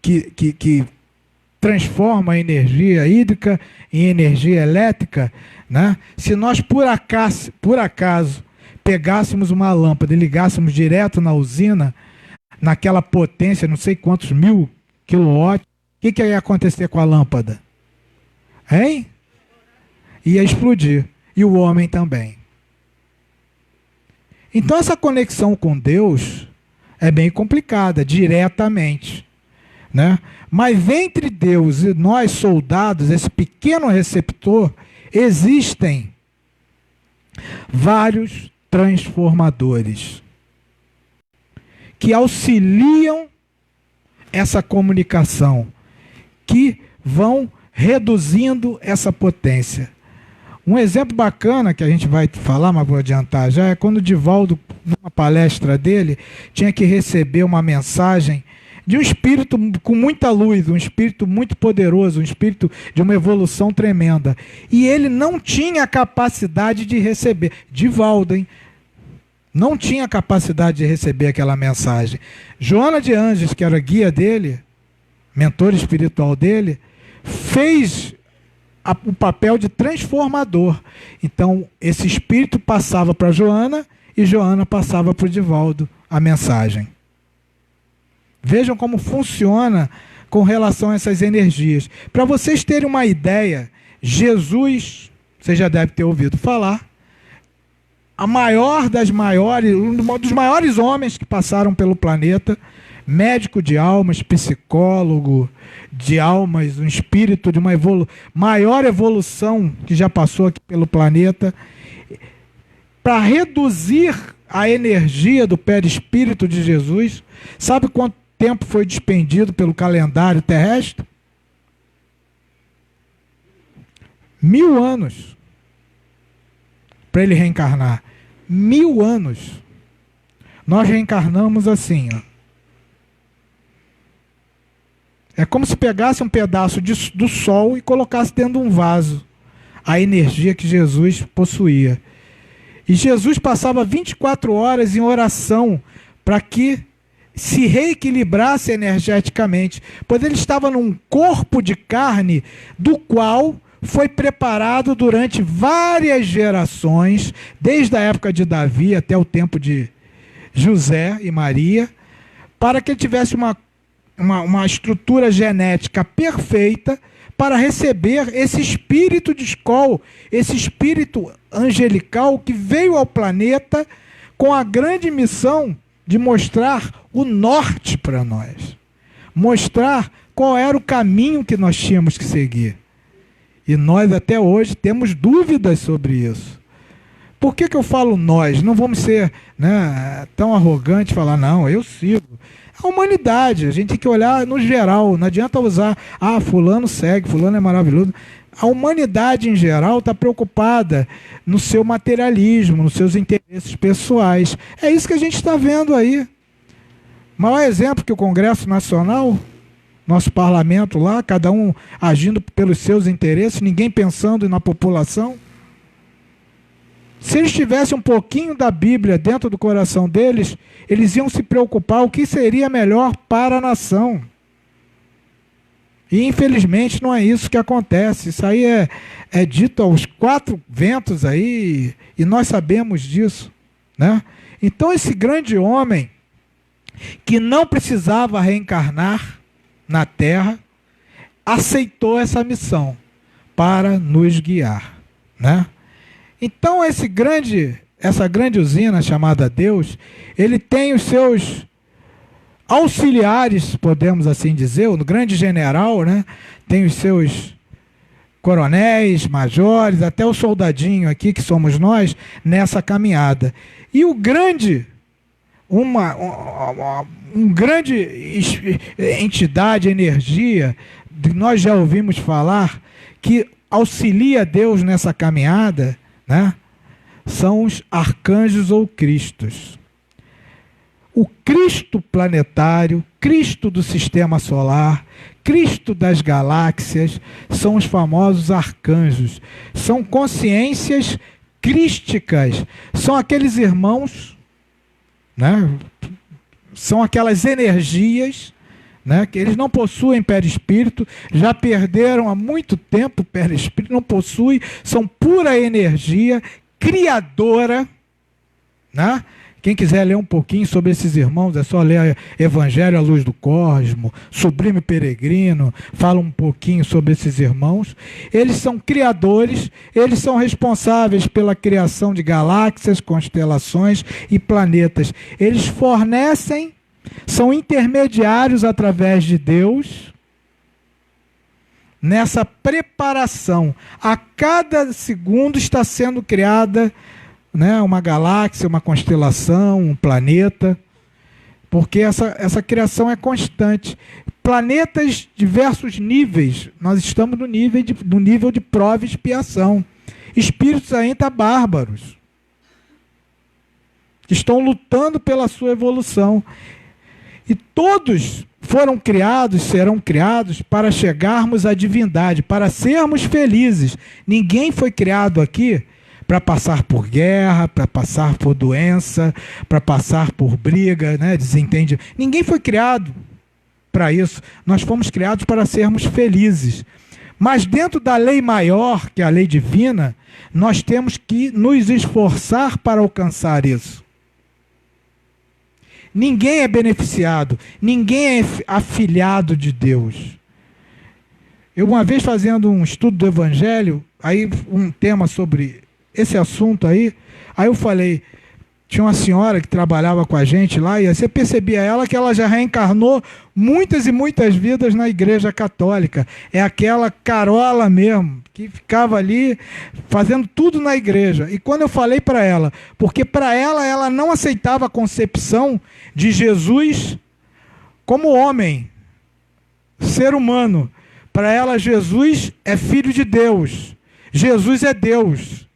que transforma a energia hídrica em energia elétrica, né? Se nós por acaso pegássemos uma lâmpada e ligássemos direto na usina, naquela potência, não sei quantos 1000 quilowatts, o que ia acontecer com a lâmpada? Hein? Ia explodir. E o homem também. Então essa conexão com Deus é bem complicada, diretamente, né? Mas entre Deus e nós, soldados, esse pequeno receptor, existem vários transformadores que auxiliam essa comunicação, que vão reduzindo essa potência. Um exemplo bacana que a gente vai falar, mas vou adiantar já, é quando o Divaldo, numa palestra dele, tinha que receber uma mensagem de um espírito com muita luz, um espírito muito poderoso, um espírito de uma evolução tremenda. E ele não tinha capacidade de receber. Divaldo, hein? Não tinha capacidade de receber aquela mensagem. Joana de Anjos, que era guia dele, mentor espiritual dele, fez o papel de transformador. Então, esse espírito passava para Joana e Joana passava para o Divaldo a mensagem. Vejam como funciona com relação a essas energias. Para vocês terem uma ideia, Jesus, você já deve ter ouvido falar, um dos maiores homens que passaram pelo planeta, médico de almas, psicólogo de almas, um espírito de uma maior evolução que já passou aqui pelo planeta, para reduzir a energia do perispírito de Jesus. Sabe quanto tempo foi despendido pelo calendário terrestre? 1000 anos para ele reencarnar. 1000 anos. Nós reencarnamos assim, ó. É como se pegasse um pedaço do sol e colocasse dentro de um vaso a energia que Jesus possuía. E Jesus passava 24 horas em oração para que se reequilibrasse energeticamente, pois ele estava num corpo de carne do qual foi preparado durante várias gerações, desde a época de Davi até o tempo de José e Maria, para que ele tivesse uma estrutura genética perfeita para receber esse espírito de escola, esse espírito angelical que veio ao planeta com a grande missão de mostrar o norte para nós, mostrar qual era o caminho que nós tínhamos que seguir. E nós até hoje temos dúvidas sobre isso. Por que eu falo nós? Não vamos ser, né, tão arrogantes e falar, não, eu sigo. A humanidade, a gente tem que olhar no geral, não adianta usar, fulano segue, fulano é maravilhoso. A humanidade em geral está preocupada no seu materialismo, nos seus interesses pessoais. É isso que a gente está vendo aí. O maior exemplo que o Congresso Nacional, nosso parlamento lá, cada um agindo pelos seus interesses, ninguém pensando na população. Se eles tivessem um pouquinho da Bíblia dentro do coração deles, eles iam se preocupar o que seria melhor para a nação. E infelizmente não é isso que acontece. Isso aí é dito aos quatro ventos aí, e nós sabemos disso, né? Então esse grande homem, que não precisava reencarnar na Terra, aceitou essa missão para nos guiar, né? Então essa grande usina chamada Deus, ele tem os seus auxiliares, podemos assim dizer, o grande general, né? Tem os seus coronéis, majores, até o soldadinho aqui, que somos nós, nessa caminhada. E o grande, grande entidade, energia, nós já ouvimos falar, que auxilia Deus nessa caminhada, né? São os arcanjos ou cristos. O Cristo planetário, Cristo do sistema solar, Cristo das galáxias, são os famosos arcanjos. São consciências crísticas, são aqueles irmãos, né? São aquelas energias, né? Que eles não possuem perispírito, já perderam há muito tempo o perispírito, não possuem, são pura energia criadora, né? Quem quiser ler um pouquinho sobre esses irmãos, é só ler Evangelho à Luz do Cosmo, Sublime Peregrino, fala um pouquinho sobre esses irmãos. Eles são criadores, eles são responsáveis pela criação de galáxias, constelações e planetas. Eles fornecem, são intermediários através de Deus, nessa preparação. A cada segundo está sendo criada, né, uma galáxia, uma constelação, um planeta, porque essa criação é constante. Planetas, diversos níveis, nós estamos no nível de prova e expiação. Espíritos ainda bárbaros, que estão lutando pela sua evolução. E todos foram criados, serão criados para chegarmos à divindade, para sermos felizes. Ninguém foi criado aqui para passar por guerra, para passar por doença, para passar por briga, né, desentende. Ninguém foi criado para isso. Nós fomos criados para sermos felizes. Mas dentro da lei maior, que é a lei divina, nós temos que nos esforçar para alcançar isso. Ninguém é beneficiado, ninguém é afilhado de Deus. Eu uma vez fazendo um estudo do Evangelho, aí um tema sobre esse assunto aí eu falei, tinha uma senhora que trabalhava com a gente lá, e você percebia ela que ela já reencarnou muitas e muitas vidas na Igreja Católica. É aquela carola mesmo, que ficava ali fazendo tudo na igreja. E quando eu falei para ela, porque para ela não aceitava a concepção de Jesus como homem, ser humano. Para ela, Jesus é filho de Deus. Jesus é Deus.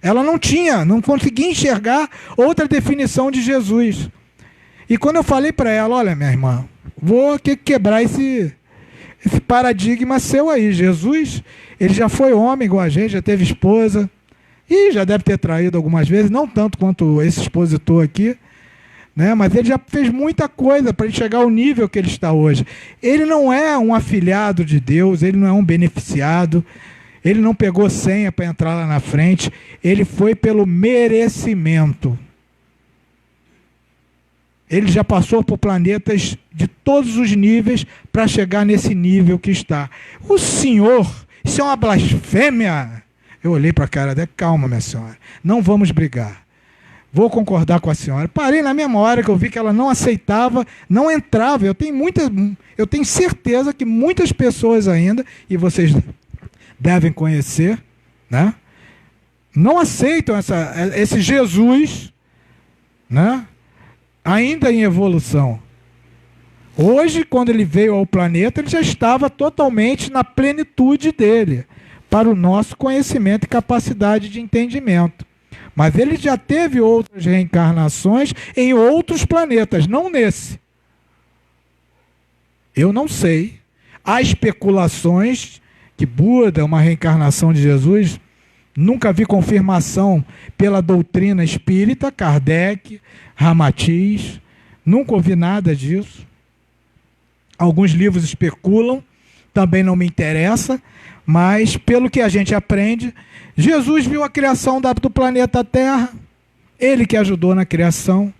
Ela não conseguia enxergar outra definição de Jesus. E quando eu falei para ela, olha, minha irmã, vou quebrar esse paradigma seu aí. Jesus, ele já foi homem igual a gente, já teve esposa, e já deve ter traído algumas vezes, não tanto quanto esse expositor aqui, né? Mas ele já fez muita coisa para ele chegar ao nível que ele está hoje. Ele não é um afilhado de Deus, ele não é um beneficiado, ele não pegou senha para entrar lá na frente, ele foi pelo merecimento. Ele já passou por planetas de todos os níveis para chegar nesse nível que está. O senhor, isso é uma blasfêmia. Eu olhei para a cara dela, calma, minha senhora, não vamos brigar. Vou concordar com a senhora. Parei na mesma hora que eu vi que ela não aceitava, não entrava. Eu tenho certeza que muitas pessoas ainda, e vocês devem conhecer, né, não aceitam esse Jesus, né, ainda em evolução. Hoje, quando ele veio ao planeta, ele já estava totalmente na plenitude dele, para o nosso conhecimento e capacidade de entendimento. Mas ele já teve outras reencarnações em outros planetas, não nesse. Eu não sei. Há especulações que Buda é uma reencarnação de Jesus. Nunca vi confirmação pela doutrina espírita, Kardec, Ramatiz. Nunca ouvi nada disso. Alguns livros especulam, também não me interessa, mas pelo que a gente aprende, Jesus viu a criação do planeta Terra, ele que ajudou na criação,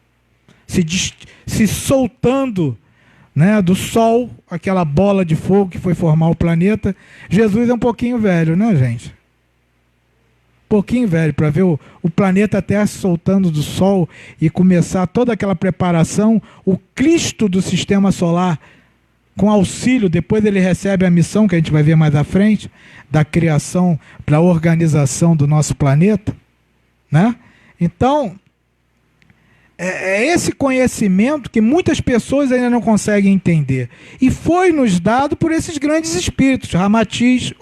se soltando, né, do Sol, aquela bola de fogo que foi formar o planeta. Jesus é um pouquinho velho, né, gente? Um pouquinho velho para ver o planeta Terra se soltando do Sol e começar toda aquela preparação. O Cristo do Sistema Solar, com auxílio, depois ele recebe a missão, que a gente vai ver mais à frente, da criação, da organização do nosso planeta, né? Então, é esse conhecimento que muitas pessoas ainda não conseguem entender. E foi nos dado por esses grandes espíritos. Ramatiz,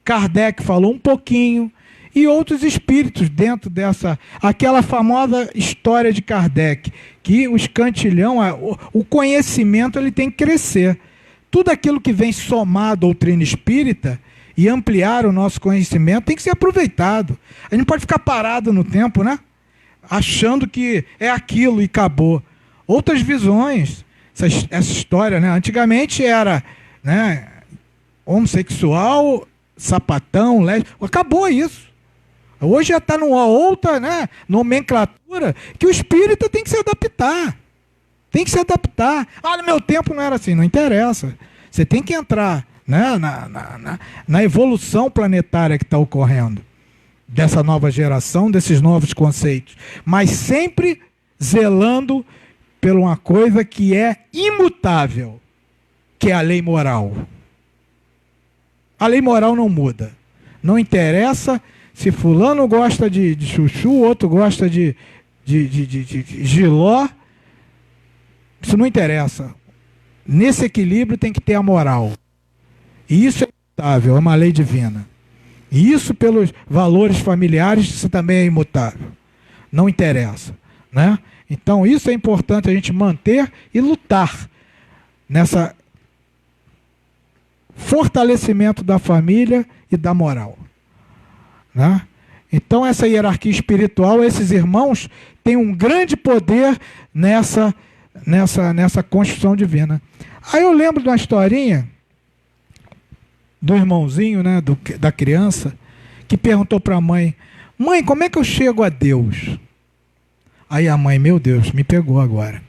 Kardec falou um pouquinho, e outros espíritos dentro dessa, aquela famosa história de Kardec, que o escantilhão, o conhecimento, ele tem que crescer. Tudo aquilo que vem somar a doutrina espírita e ampliar o nosso conhecimento tem que ser aproveitado. A gente não pode ficar parado no tempo, né? Achando que é aquilo e acabou. Outras visões, essa história, né? Antigamente era, né, homossexual, sapatão, lésbico, acabou isso. Hoje já está numa outra, né, nomenclatura que o espírita tem que se adaptar. Tem que se adaptar. No meu tempo não era assim, não interessa. Você tem que entrar, né, na evolução planetária que está ocorrendo, dessa nova geração, desses novos conceitos. Mas sempre zelando por uma coisa que é imutável, que é a lei moral. A lei moral não muda. Não interessa se fulano gosta de chuchu, outro gosta de giló. Isso não interessa. Nesse equilíbrio tem que ter a moral. E isso é imutável, é uma lei divina. E isso, pelos valores familiares, isso também é imutável. Não interessa, né? Então isso é importante a gente manter e lutar nessa fortalecimento da família e da moral, né? Então essa hierarquia espiritual, esses irmãos têm um grande poder nessa construção divina. Aí eu lembro de uma historinha do irmãozinho, né, da criança, que perguntou para a mãe: mãe, como é que eu chego a Deus? Aí a mãe: meu Deus, me pegou agora.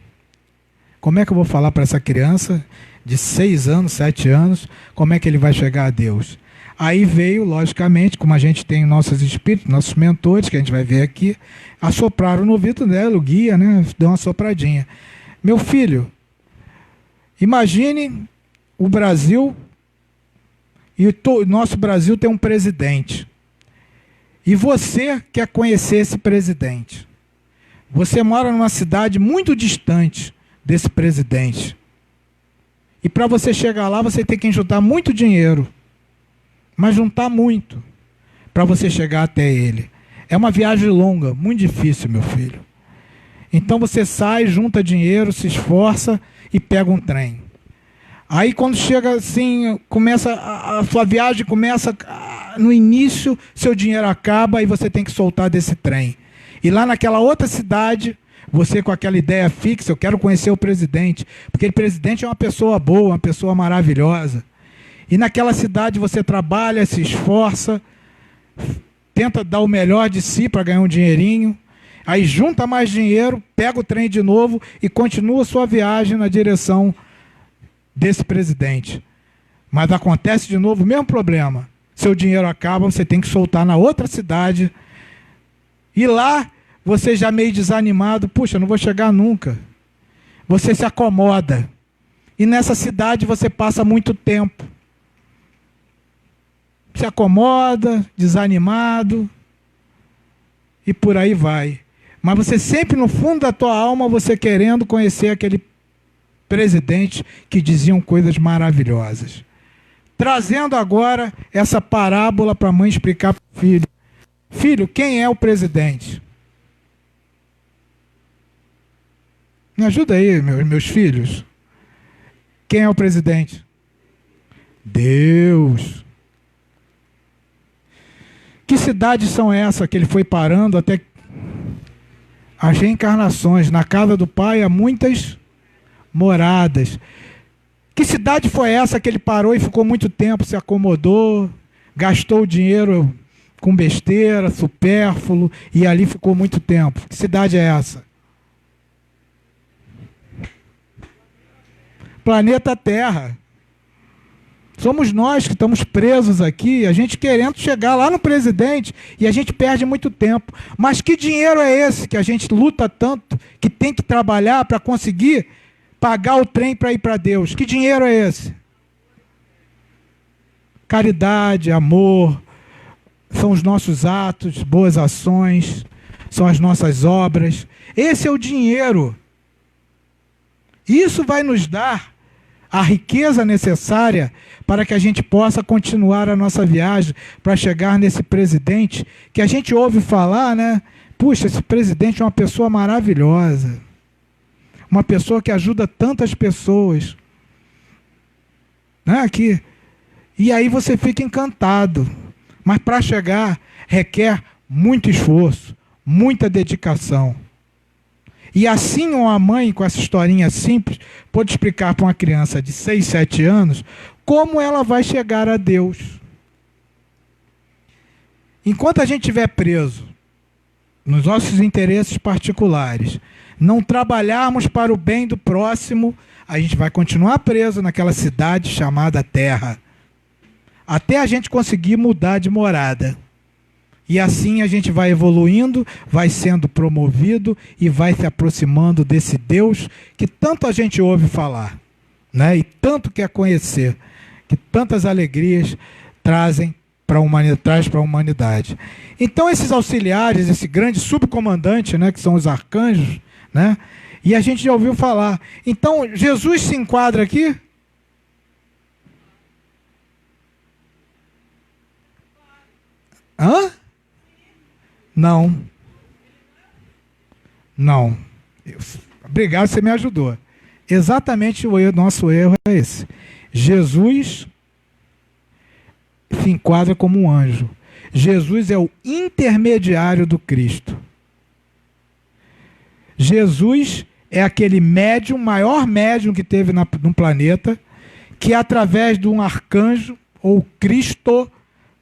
Como é que eu vou falar para essa criança de 6 anos, 7 anos, como é que ele vai chegar a Deus? Aí veio, logicamente, como a gente tem nossos espíritos, nossos mentores, que a gente vai ver aqui, assopraram no ouvido dela, o guia, né, deu uma sopradinha. Meu filho, imagine o Brasil, e o nosso Brasil tem um presidente. E você quer conhecer esse presidente. Você mora numa cidade muito distante desse presidente. E para você chegar lá, você tem que juntar muito dinheiro. Mas juntar muito para você chegar até ele. É uma viagem longa, muito difícil, meu filho. Então você sai, junta dinheiro, se esforça e pega um trem. Aí quando chega assim, começa a sua viagem, começa no início, seu dinheiro acaba e você tem que soltar desse trem. E lá naquela outra cidade, você com aquela ideia fixa: eu quero conhecer o presidente, porque o presidente é uma pessoa boa, uma pessoa maravilhosa. E naquela cidade você trabalha, se esforça, tenta dar o melhor de si para ganhar um dinheirinho, aí junta mais dinheiro, pega o trem de novo e continua sua viagem na direção desse presidente. Mas acontece de novo o mesmo problema. Seu dinheiro acaba, você tem que soltar na outra cidade. E lá, você já meio desanimado: puxa, não vou chegar nunca. Você se acomoda. E nessa cidade você passa muito tempo. Se acomoda, desanimado, e por aí vai. Mas você sempre, no fundo da tua alma, você querendo conhecer aquele presidente que diziam coisas maravilhosas. Trazendo agora essa parábola para a mãe explicar para o filho. Filho, quem é o presidente? Me ajuda aí, meus filhos. Quem é o presidente? Deus. Que cidades são essas que ele foi parando até as reencarnações? Na casa do Pai há muitas moradas. Que cidade foi essa que ele parou e ficou muito tempo, se acomodou, gastou o dinheiro com besteira, supérfluo, e ali ficou muito tempo? Que cidade é essa? Planeta Terra. Somos nós que estamos presos aqui, a gente querendo chegar lá no presidente, e a gente perde muito tempo. Mas que dinheiro é esse que a gente luta tanto, que tem que trabalhar para conseguir pagar o trem para ir para Deus? Que dinheiro é esse? Caridade, amor, são os nossos atos, boas ações, são as nossas obras. Esse é o dinheiro. Isso vai nos dar a riqueza necessária para que a gente possa continuar a nossa viagem, para chegar nesse presidente que a gente ouve falar, né? Puxa, esse presidente é uma pessoa maravilhosa. Uma pessoa que ajuda tantas pessoas. Né? E aí você fica encantado. Mas para chegar requer muito esforço, muita dedicação. E assim uma mãe, com essa historinha simples, pode explicar para uma criança de 6, 7 anos como ela vai chegar a Deus. Enquanto a gente estiver preso nos nossos interesses particulares, não trabalharmos para o bem do próximo, a gente vai continuar preso naquela cidade chamada Terra, até a gente conseguir mudar de morada. E assim a gente vai evoluindo, vai sendo promovido e vai se aproximando desse Deus que tanto a gente ouve falar, né? E tanto quer conhecer, que tantas alegrias traz para a humanidade. Então esses auxiliares, esse grande subcomandante, né, que são os arcanjos, né? E a gente já ouviu falar. Então Jesus se enquadra aqui? Hã? Não. Não. Obrigado, você me ajudou. Exatamente nosso erro é esse. Jesus se enquadra como um anjo. Jesus é o intermediário do Cristo. Jesus é aquele médium, maior médium que teve no planeta, que através de um arcanjo, ou Cristo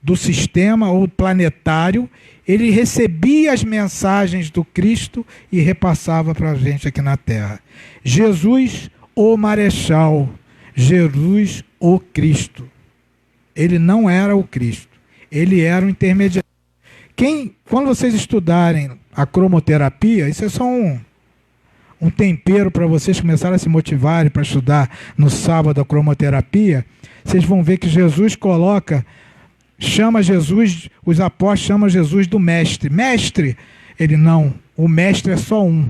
do sistema, ou planetário, ele recebia as mensagens do Cristo e repassava para a gente aqui na Terra. Jesus, o Marechal. Jesus, o Cristo. Ele não era o Cristo. Ele era o intermediário. Quando vocês estudarem a cromoterapia, isso é só um tempero para vocês começarem a se motivarem para estudar no sábado a cromoterapia, vocês vão ver que Jesus chama Jesus, os apóstolos chamam Jesus do mestre. Mestre, ele não, o mestre é só um,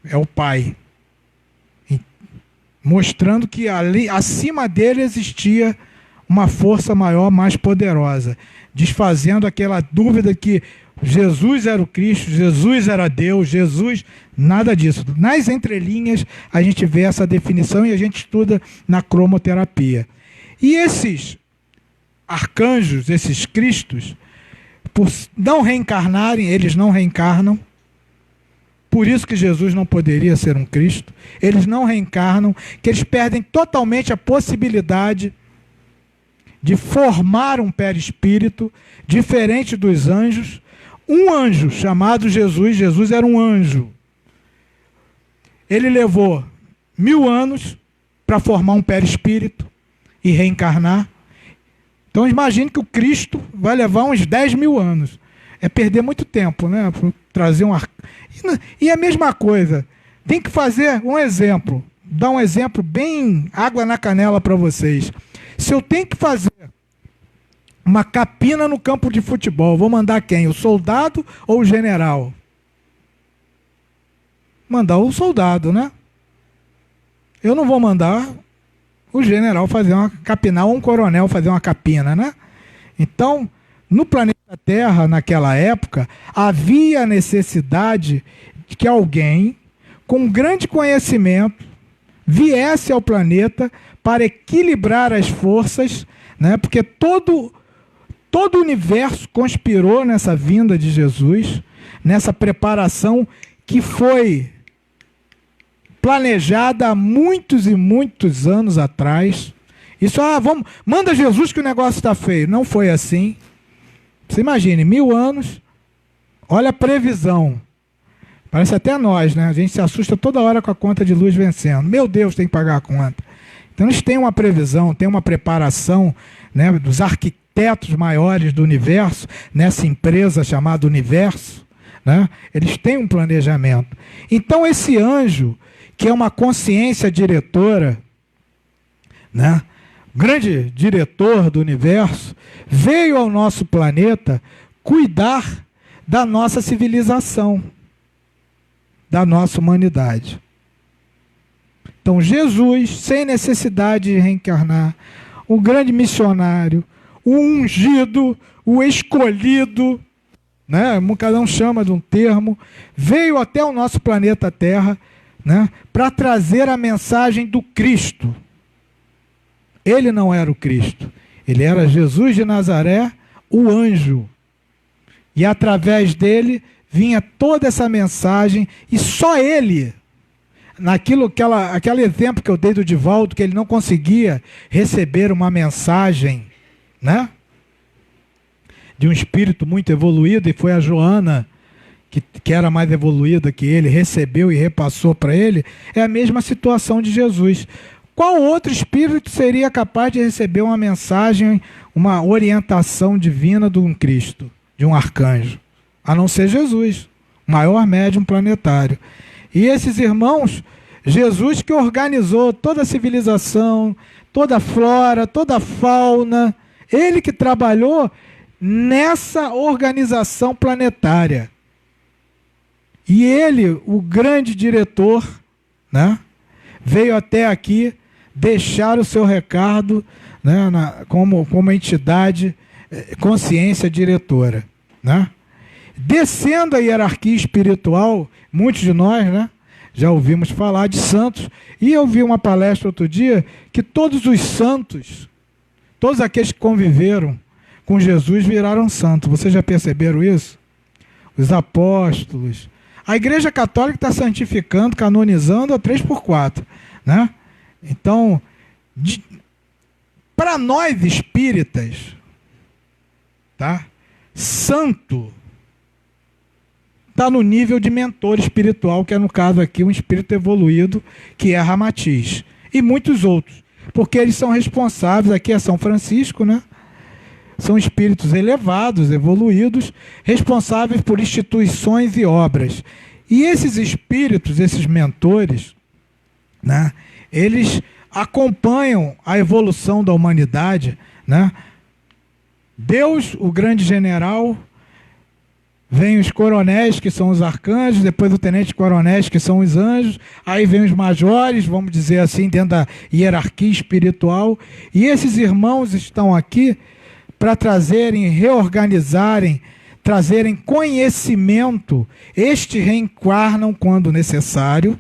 é o Pai. Mostrando que ali, acima dele existia uma força maior, mais poderosa, desfazendo aquela dúvida que Jesus era o Cristo, Jesus era Deus, Jesus, nada disso. Nas entrelinhas a gente vê essa definição e a gente estuda na cromoterapia. E esses arcanjos, esses cristos, por não reencarnarem, eles não reencarnam. Por isso que Jesus não poderia ser um Cristo. Eles não reencarnam, que eles perdem totalmente a possibilidade de formar um perispírito diferente dos anjos. Um anjo chamado Jesus, Jesus era um anjo. Ele levou 1000 anos para formar um perispírito e reencarnar. Então imagine que o Cristo vai levar uns 10.000 anos. É perder muito tempo, né? Para trazer um E a mesma coisa, tem que fazer um exemplo. Dar um exemplo bem água na canela para vocês. Se eu tenho que fazer uma capina no campo de futebol, vou mandar quem? O soldado ou o general? mandar o soldado, né? Eu não vou mandar o general fazer uma capina, ou um coronel fazer uma capina, né? Então, no planeta Terra, naquela época, havia a necessidade de que alguém com grande conhecimento viesse ao planeta para equilibrar as forças, né? Porque todo o universo conspirou nessa vinda de Jesus, nessa preparação que foi planejada há muitos e muitos anos atrás. Isso, manda Jesus que o negócio está feio. Não foi assim. Você imagine, 1000 anos, olha a previsão. Parece até nós, né? A gente se assusta toda hora com a conta de luz vencendo. Meu Deus, tem que pagar a conta. Então eles têm uma previsão, têm uma preparação, né, dos arquitetos maiores do universo, nessa empresa chamada Universo, né? Eles têm um planejamento. Então esse anjo, que é uma consciência diretora, né, grande diretor do universo, veio ao nosso planeta cuidar da nossa civilização, da nossa humanidade. Então Jesus, sem necessidade de reencarnar, o grande missionário, o ungido, o escolhido, né, cada um chama de um termo, veio até o nosso planeta Terra, né, para trazer a mensagem do Cristo. Ele não era o Cristo, ele era Jesus de Nazaré, o anjo. E através dele vinha toda essa mensagem, e só ele, aquele exemplo que eu dei do Divaldo, que ele não conseguia receber uma mensagem, né, de um espírito muito evoluído, e foi a Joana, que era mais evoluída que ele, recebeu e repassou para ele. É a mesma situação de Jesus. Qual outro espírito seria capaz de receber uma mensagem, uma orientação divina de um Cristo, de um arcanjo? A não ser Jesus, o maior médium planetário. E esses irmãos, Jesus que organizou toda a civilização, toda a flora, toda a fauna, ele que trabalhou nessa organização planetária. E ele, o grande diretor, né, veio até aqui deixar o seu recado, né, como entidade, consciência diretora, né? Descendo a hierarquia espiritual, muitos de nós, né, já ouvimos falar de santos, e eu vi uma palestra outro dia que todos os santos, todos aqueles que conviveram com Jesus viraram santos. Vocês já perceberam isso? Os apóstolos. A Igreja Católica está santificando, canonizando a 3x4, né? Então, para nós espíritas, tá? Santo está no nível de mentor espiritual, que é no caso aqui um espírito evoluído, que é Ramatiz, e muitos outros, porque eles são responsáveis, aqui é São Francisco, né? São espíritos elevados, evoluídos, responsáveis por instituições e obras. E esses espíritos, esses mentores, né, eles acompanham a evolução da humanidade, né? Deus, o grande general, vem os coronéis, que são os arcanjos, depois o tenente-coronéis, que são os anjos, aí vem os majores, vamos dizer assim, dentro da hierarquia espiritual, e esses irmãos estão aqui para trazerem, reorganizarem, trazerem conhecimento. Estes reencarnam quando necessário,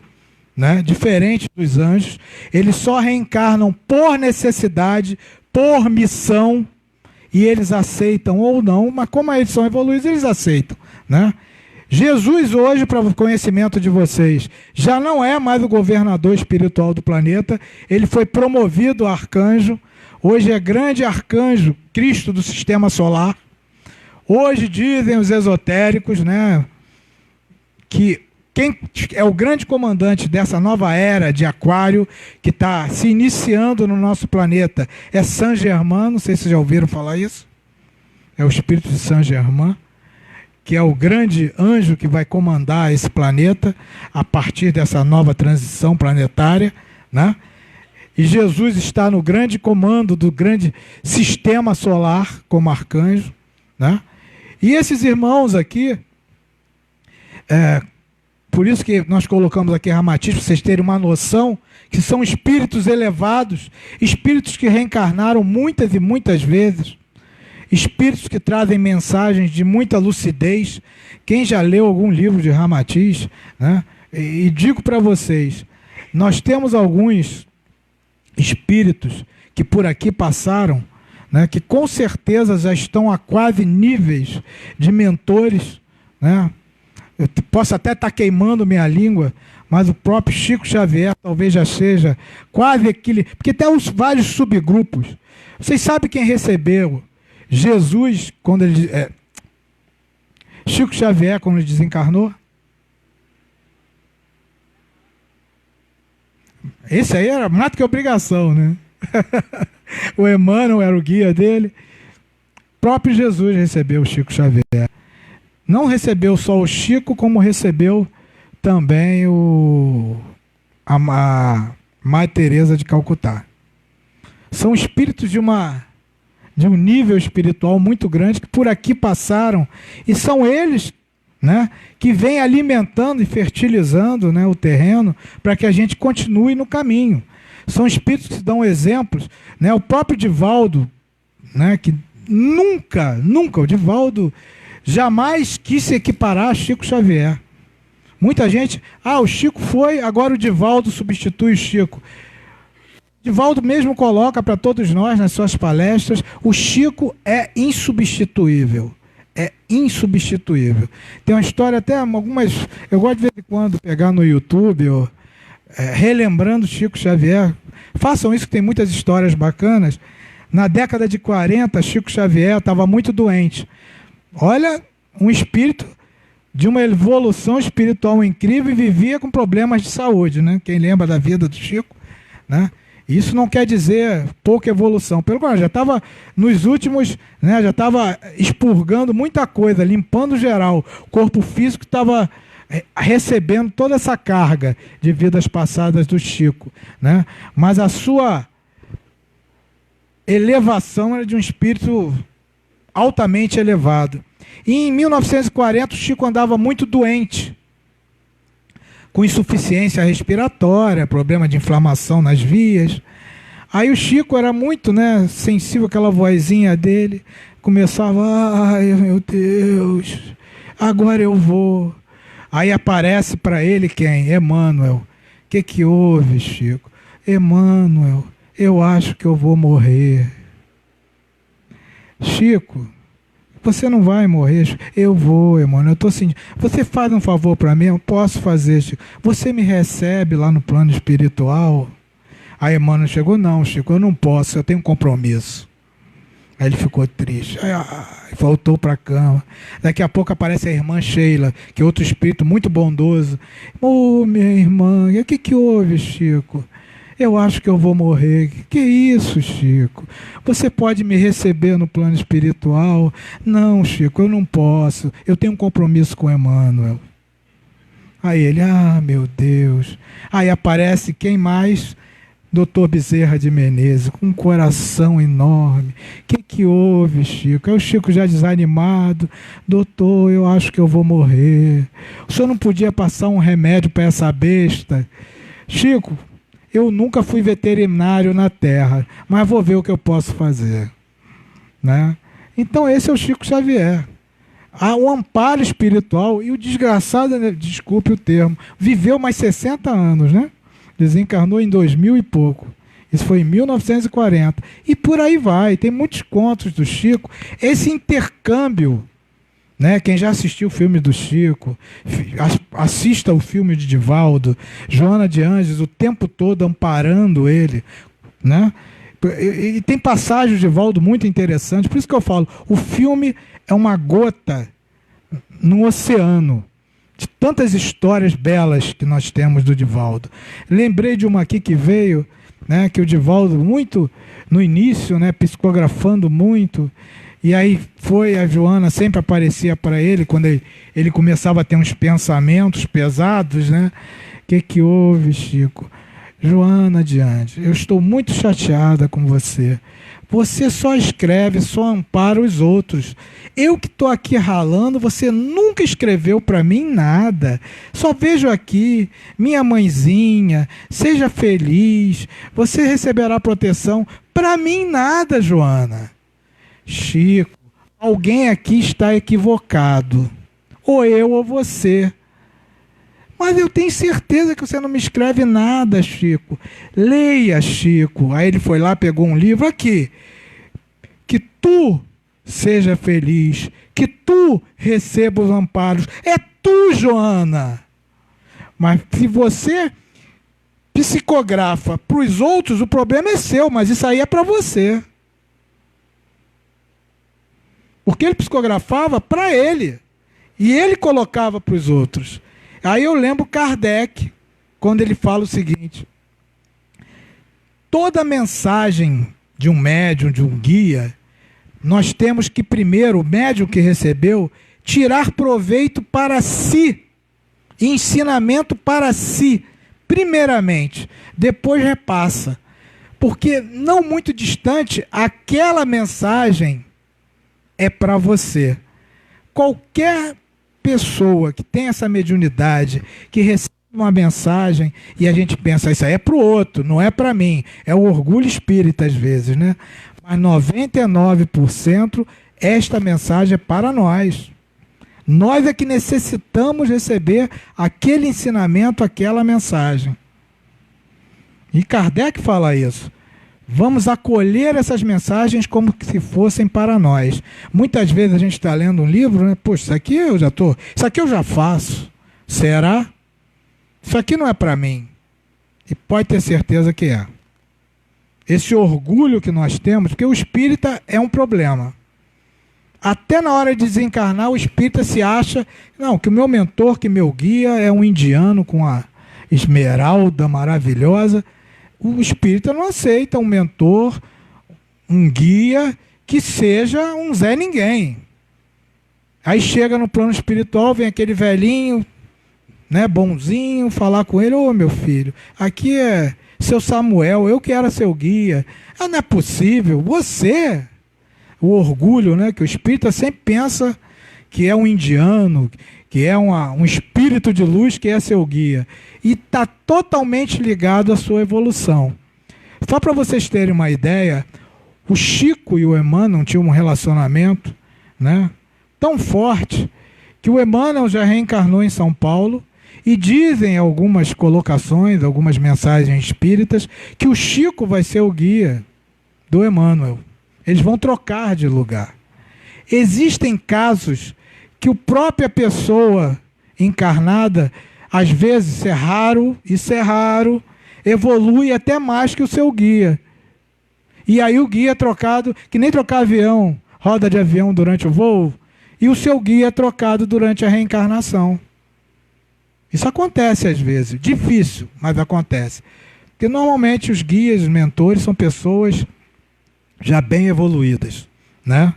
né? Diferente dos anjos, eles só reencarnam por necessidade, por missão, e eles aceitam ou não, mas como eles são evoluídos, eles aceitam, né? Jesus hoje, para o conhecimento de vocês, já não é mais o governador espiritual do planeta, ele foi promovido a arcanjo. Hoje é grande arcanjo, Cristo do sistema solar. Hoje dizem os esotéricos, né, que quem é o grande comandante dessa nova era de Aquário, que está se iniciando no nosso planeta, é Saint-Germain. Não sei se vocês já ouviram falar isso. É o espírito de Saint-Germain, que é o grande anjo que vai comandar esse planeta a partir dessa nova transição planetária, né? E Jesus está no grande comando do grande sistema solar como arcanjo, né? E esses irmãos aqui Por isso que nós colocamos aqui Ramatiz, para vocês terem uma noção que são espíritos elevados, espíritos que reencarnaram muitas e muitas vezes, espíritos que trazem mensagens de muita lucidez. Quem já leu algum livro de Ramatiz, né? E digo para vocês, nós temos alguns espíritos que por aqui passaram, né, que com certeza já estão a quase níveis de mentores, né? Eu posso até estar queimando minha língua, mas o próprio Chico Xavier talvez já seja quase aquele... Porque tem os vários subgrupos. Vocês sabem quem recebeu Jesus quando ele... Chico Xavier, quando ele desencarnou? Esse aí era mais do que obrigação, né? O Emmanuel era o guia dele. O próprio Jesus recebeu o Chico Xavier. Não recebeu só o Chico, como recebeu também a Mãe Teresa de Calcutá. São espíritos de um nível espiritual muito grande que por aqui passaram, e são eles, né, que vêm alimentando e fertilizando, né, o terreno para que a gente continue no caminho. São espíritos que dão exemplos, né, o próprio Divaldo, né, que nunca, o Divaldo jamais quis se equiparar a Chico Xavier. Muita gente, o Chico foi, agora o Divaldo substitui o Chico. Divaldo mesmo coloca para todos nós nas suas palestras, o Chico é insubstituível. É insubstituível. Tem uma história, até algumas, eu gosto de vez em quando pegar no YouTube, relembrando Chico Xavier. Façam isso, que tem muitas histórias bacanas. Na década de 40, Chico Xavier estava muito doente. Olha, um espírito de uma evolução espiritual incrível e vivia com problemas de saúde, né? Quem lembra da vida do Chico, né? Isso não quer dizer pouca evolução. Pelo contrário, já estava nos últimos, né? Já estava expurgando muita coisa, limpando geral. O corpo físico estava recebendo toda essa carga de vidas passadas do Chico, né? Mas a sua elevação era de um espírito altamente elevado. E em 1940 o Chico andava muito doente, com insuficiência respiratória, problema de inflamação nas vias. Aí o Chico era muito, né, sensível, aquela vozinha dele, começava, ai meu Deus, agora eu vou. Aí aparece para ele quem? Emmanuel. O que houve, Chico? Emmanuel, eu acho que eu vou morrer. Chico, você não vai morrer, Chico. Eu vou, Emmanuel, eu estou sentindo. Você faz um favor para mim? Eu posso fazer, Chico. Você me recebe lá no plano espiritual? Aí Emmanuel chegou, não, Chico, eu não posso, eu tenho um compromisso. Aí ele ficou triste, voltou para a cama. Daqui a pouco aparece a irmã Sheila, que é outro espírito muito bondoso. Minha irmã, e o que houve, Chico? Eu acho que eu vou morrer. Que isso, Chico? Você pode me receber no plano espiritual? Não, Chico, eu não posso. Eu tenho um compromisso com Emmanuel. Aí ele, meu Deus. Aí aparece quem mais? Doutor Bezerra de Menezes, com um coração enorme. O que houve, Chico? Aí o Chico já desanimado. Doutor, eu acho que eu vou morrer. O senhor não podia passar um remédio para essa besta? Chico, eu nunca fui veterinário na Terra, mas vou ver o que eu posso fazer, né? Então esse é o Chico Xavier. Há um amparo espiritual, e o desgraçado, né, desculpe o termo, viveu mais 60 anos, né? Desencarnou em 2000 e pouco. Isso foi em 1940. E por aí vai. Tem muitos contos do Chico. Esse intercâmbio, né? Quem já assistiu o filme do Chico, assista o filme de Divaldo, Joana de Ângeles, o tempo todo amparando ele, né? E tem passagens de Divaldo muito interessantes. Por isso que eu falo, o filme é uma gota no oceano de tantas histórias belas que nós temos do Divaldo. Lembrei de uma aqui que veio, né, que o Divaldo, muito no início, né, psicografando muito, e aí foi a Joana, sempre aparecia para ele, quando ele começava a ter uns pensamentos pesados, né? O que houve, Chico? Joana Diante, eu estou muito chateada com você. Você só escreve, só ampara os outros. Eu que estou aqui ralando, você nunca escreveu para mim nada. Só vejo aqui, minha mãezinha, seja feliz, você receberá proteção. Para mim nada, Joana. Chico, alguém aqui está equivocado. Ou eu ou você. Mas eu tenho certeza que você não me escreve nada, Chico. Leia, Chico. Aí ele foi lá, pegou um livro aqui. Que tu seja feliz, que tu receba os amparos. É tu, Joana. Mas se você psicografa para os outros, o problema é seu, mas isso aí é para você. Porque ele psicografava para ele. E ele colocava para os outros. Aí eu lembro Kardec, quando ele fala o seguinte: toda mensagem de um médium, de um guia, nós temos que primeiro, o médium que recebeu, tirar proveito para si, ensinamento para si, primeiramente, depois repassa. Porque não muito distante, aquela mensagem é para você. Qualquer pessoa que tem essa mediunidade, que recebe uma mensagem e a gente pensa, isso aí é para o outro, não é para mim. É o orgulho espírita às vezes, né? Mas 99% esta mensagem é para nós. Nós é que necessitamos receber aquele ensinamento, aquela mensagem. E Kardec fala isso. Vamos acolher essas mensagens como se fossem para nós. Muitas vezes a gente está lendo um livro, né? Poxa, isso aqui eu já faço. Será? Isso aqui não é para mim. E pode ter certeza que é. Esse orgulho que nós temos, porque o espírita é um problema. Até na hora de desencarnar, o espírita se acha, não, que o meu mentor, que meu guia é um indiano com a esmeralda maravilhosa. O espírita não aceita um mentor, um guia que seja um Zé Ninguém. Aí chega no plano espiritual, vem aquele velhinho, né, bonzinho, falar com ele: ô meu filho, aqui é seu Samuel, eu que era seu guia. Ah, não é possível, você. O orgulho, né, que o espírita sempre pensa que é um indiano, que é um espírito de luz que é seu guia. E está totalmente ligado à sua evolução. Só para vocês terem uma ideia, o Chico e o Emmanuel tinham um relacionamento, né, tão forte que o Emmanuel já reencarnou em São Paulo e dizem algumas colocações, algumas mensagens espíritas, que o Chico vai ser o guia do Emmanuel. Eles vão trocar de lugar. Existem casos que a própria pessoa encarnada, às vezes isso é raro, evolui até mais que o seu guia. E aí o guia é trocado, que nem trocar avião, roda de avião durante o voo, e o seu guia é trocado durante a reencarnação. Isso acontece às vezes, difícil, mas acontece. Porque normalmente os guias, os mentores, são pessoas já bem evoluídas, né?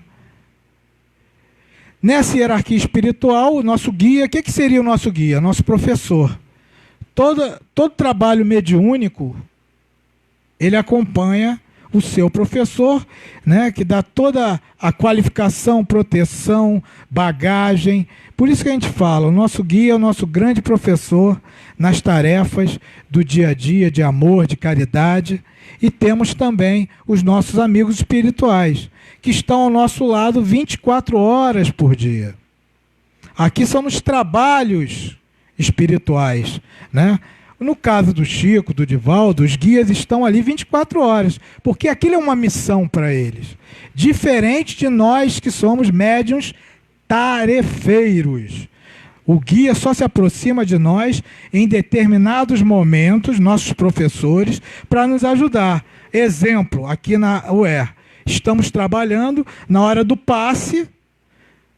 Nessa hierarquia espiritual, o nosso guia, o que seria o nosso guia? Nosso professor. Todo trabalho mediúnico, ele acompanha o seu professor, né, que dá toda a qualificação, proteção, bagagem. Por isso que a gente fala, o nosso guia é o nosso grande professor nas tarefas do dia a dia, de amor, de caridade. E temos também os nossos amigos espirituais, que estão ao nosso lado 24 horas por dia. Aqui são os trabalhos espirituais, né? No caso do Chico, do Divaldo, os guias estão ali 24 horas, porque aquilo é uma missão para eles. Diferente de nós que somos médiuns tarefeiros. O guia só se aproxima de nós em determinados momentos, nossos professores, para nos ajudar. Exemplo, aqui na UER, estamos trabalhando, na hora do passe,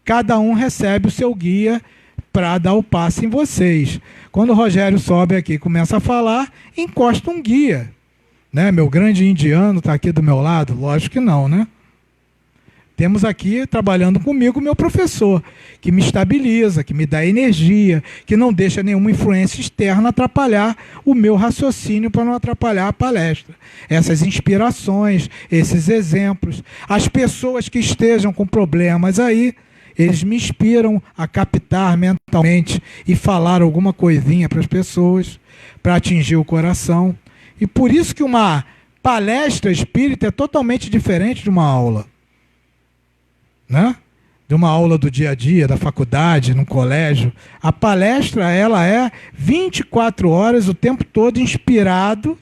cada um recebe o seu guia para dar o passe em vocês. Quando o Rogério sobe aqui e começa a falar, encosta um guia. Né? Meu grande indiano está aqui do meu lado? Lógico que não, né? Temos aqui, trabalhando comigo, o meu professor, que me estabiliza, que me dá energia, que não deixa nenhuma influência externa atrapalhar o meu raciocínio para não atrapalhar a palestra. Essas inspirações, esses exemplos. As pessoas que estejam com problemas aí, eles me inspiram a captar mentalmente e falar alguma coisinha para as pessoas, para atingir o coração. E por isso que uma palestra espírita é totalmente diferente de uma aula. Né? De uma aula do dia a dia, da faculdade, no colégio. A palestra, ela é 24 horas, o tempo todo, inspirado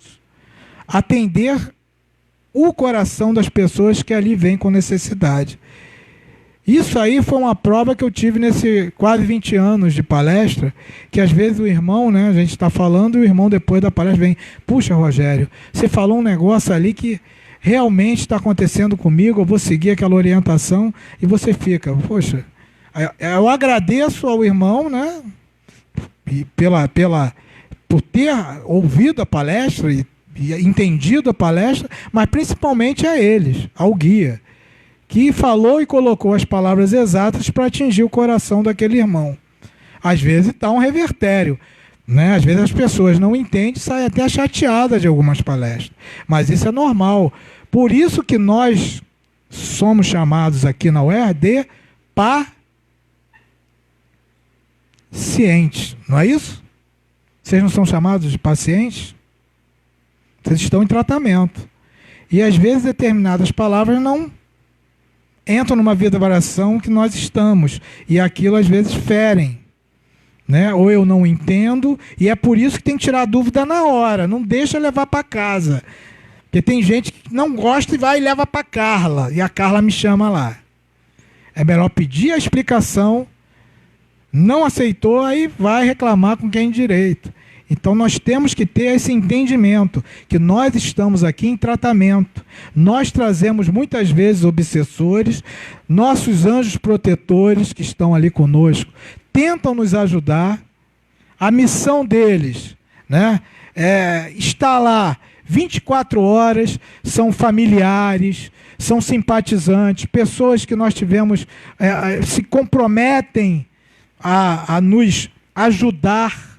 a atender o coração das pessoas que ali vêm com necessidade. Isso aí foi uma prova que eu tive nesse quase 20 anos de palestra, que às vezes o irmão, né, a gente está falando, e o irmão depois da palestra vem, puxa, Rogério, você falou um negócio ali que realmente está acontecendo comigo, eu vou seguir aquela orientação, e você fica, poxa, eu agradeço ao irmão, né, por ter ouvido a palestra e entendido a palestra, mas principalmente a eles, ao guia, que falou e colocou as palavras exatas para atingir o coração daquele irmão. Às vezes está um revertério, né? Às vezes as pessoas não entendem e saem até chateadas de algumas palestras. Mas isso é normal. Por isso que nós somos chamados aqui na UER de pacientes. Não é isso? Vocês não são chamados de pacientes? Vocês estão em tratamento. E às vezes determinadas palavras não entram numa vibração que nós estamos. E aquilo às vezes ferem. Né? Ou eu não entendo, e é por isso que tem que tirar a dúvida na hora. Não deixa levar para casa. Porque tem gente que não gosta e vai e leva para Carla. E a Carla me chama lá. É melhor pedir a explicação. Não aceitou, aí vai reclamar com quem direito. Então nós temos que ter esse entendimento, que nós estamos aqui em tratamento. Nós trazemos muitas vezes obsessores, nossos anjos protetores que estão ali conosco, tentam nos ajudar. A missão deles, né, está lá 24 horas, são familiares, são simpatizantes, pessoas que nós tivemos, se comprometem a nos ajudar,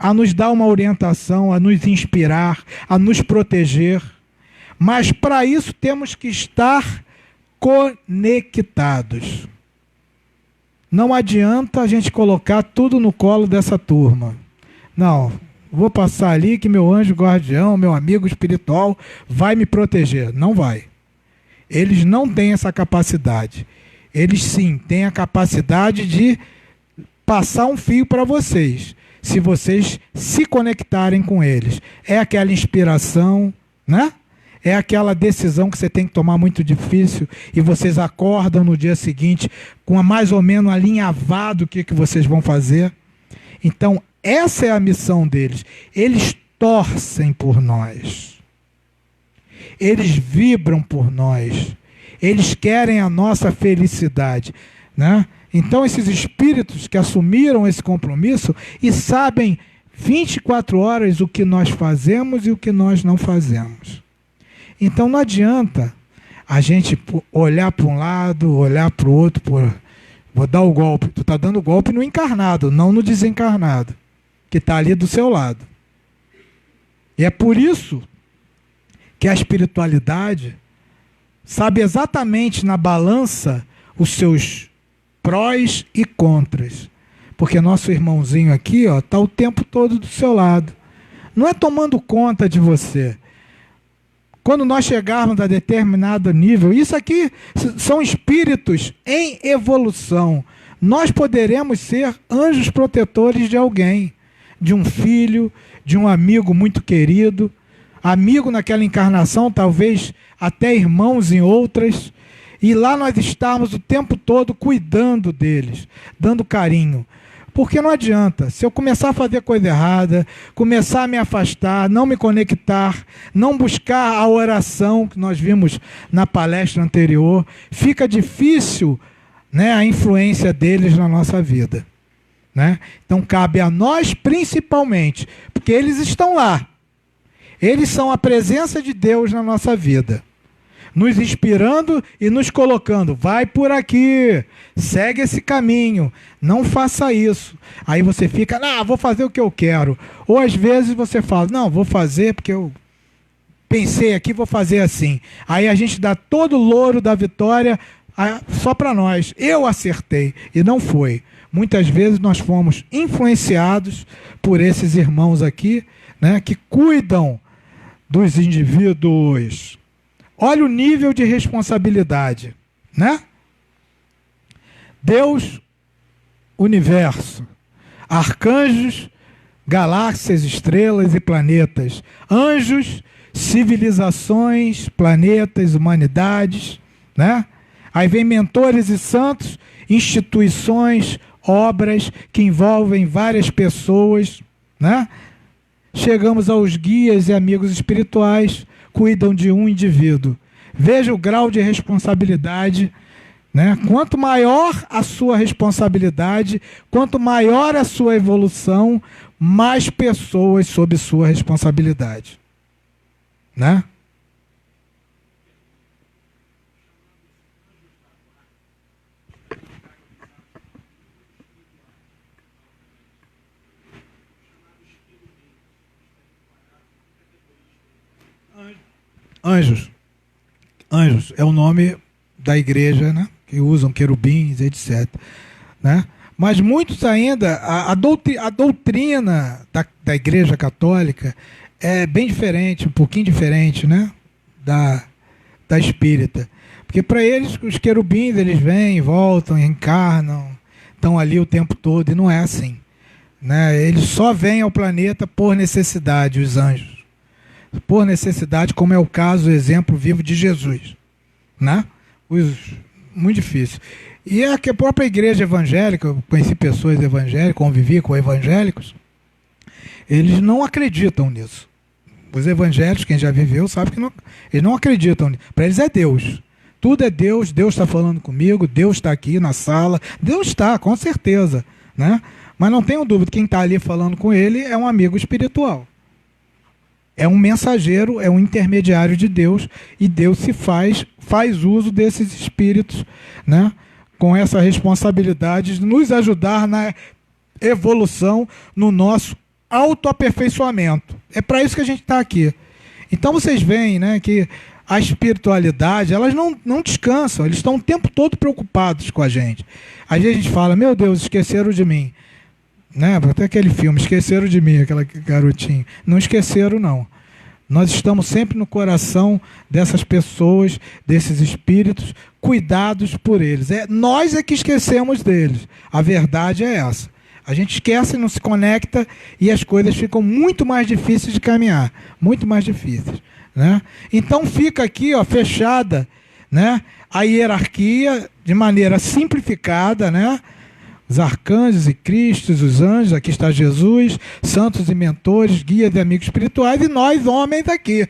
a nos dar uma orientação, a nos inspirar, a nos proteger. Mas para isso temos que estar conectados. Não adianta a gente colocar tudo no colo dessa turma. Não, vou passar ali que meu anjo guardião, meu amigo espiritual vai me proteger. Não vai. Eles não têm essa capacidade. Eles sim têm a capacidade de passar um fio para vocês, se vocês se conectarem com eles. É aquela inspiração, né? É aquela decisão que você tem que tomar muito difícil e vocês acordam no dia seguinte com mais ou menos alinhavado o que vocês vão fazer. Então, essa é a missão deles. Eles torcem por nós. Eles vibram por nós. Eles querem a nossa felicidade, né? Então, esses espíritos que assumiram esse compromisso e sabem 24 horas o que nós fazemos e o que nós não fazemos. Então, não adianta a gente olhar para um lado, olhar para o outro, vou dar o golpe. Tu está dando golpe no encarnado, não no desencarnado, que está ali do seu lado. E é por isso que a espiritualidade sabe exatamente na balança os seus prós e contras, porque nosso irmãozinho aqui está o tempo todo do seu lado, não é tomando conta de você. Quando nós chegarmos a determinado nível, isso aqui são espíritos em evolução, nós poderemos ser anjos protetores de alguém, de um filho, de um amigo muito querido, amigo naquela encarnação, talvez até irmãos em outras. E lá nós estamos o tempo todo cuidando deles, dando carinho. Porque não adianta, se eu começar a fazer coisa errada, começar a me afastar, não me conectar, não buscar a oração que nós vimos na palestra anterior, fica difícil, né, a influência deles na nossa vida. Né? Então cabe a nós principalmente, porque eles estão lá. Eles são a presença de Deus na nossa vida. nos inspirando e nos colocando. Vai por aqui, segue esse caminho, não faça isso. Aí você fica, vou fazer o que eu quero. Ou às vezes você fala, não, vou fazer porque eu pensei aqui, vou fazer assim. Aí a gente dá todo o louro da vitória só para nós. Eu acertei e não foi. Muitas vezes nós fomos influenciados por esses irmãos aqui, né, que cuidam dos indivíduos. Olha o nível de responsabilidade, né? Deus, universo, arcanjos, galáxias, estrelas e planetas, anjos, civilizações, planetas, humanidades, né? Aí vem mentores e santos, instituições, obras que envolvem várias pessoas, né? Chegamos aos guias e amigos espirituais, cuidam de um indivíduo. Veja o grau de responsabilidade, né? Quanto maior a sua responsabilidade, quanto maior a sua evolução, mais pessoas sob sua responsabilidade, né? Anjos. Anjos é o nome da igreja, né? Que usam querubins, etc. Né? Mas muitos ainda, a doutrina da igreja católica é bem diferente, um pouquinho diferente, né? Da espírita. Porque para eles, os querubins, eles vêm, voltam, encarnam, estão ali o tempo todo, e não é assim. Né? Eles só vêm ao planeta por necessidade, os anjos. Por necessidade, como é o caso, o exemplo vivo de Jesus. Né? Muito difícil. E a própria igreja evangélica, eu conheci pessoas evangélicas, convivi com evangélicos, eles não acreditam nisso. Os evangélicos, quem já viveu, sabe que eles não acreditam nisso. Para eles é Deus. Tudo é Deus, Deus está falando comigo, Deus está aqui na sala. Deus está, com certeza. Né? Mas não tenho dúvida, quem está ali falando com ele é um amigo espiritual. É um mensageiro, é um intermediário de Deus, e Deus se faz uso desses espíritos, né, com essa responsabilidade de nos ajudar na evolução, no nosso autoaperfeiçoamento. É para isso que a gente está aqui. Então vocês veem, né, que a espiritualidade, elas não descansam, eles estão o tempo todo preocupados com a gente. Às vezes a gente fala, meu Deus, esqueceram de mim. Né? Até aquele filme, esqueceram de mim, aquela garotinha. Não esqueceram, não. Nós estamos sempre no coração dessas pessoas, desses espíritos, cuidados por eles. Nós é que esquecemos deles. A verdade é essa. A gente esquece, não se conecta e as coisas ficam muito mais difíceis de caminhar. Muito mais difíceis. Né? Então fica aqui, ó, fechada, né, a hierarquia de maneira simplificada, né? Os arcanjos e cristos, os anjos, aqui está Jesus, santos e mentores, guias e amigos espirituais, e nós, homens, aqui.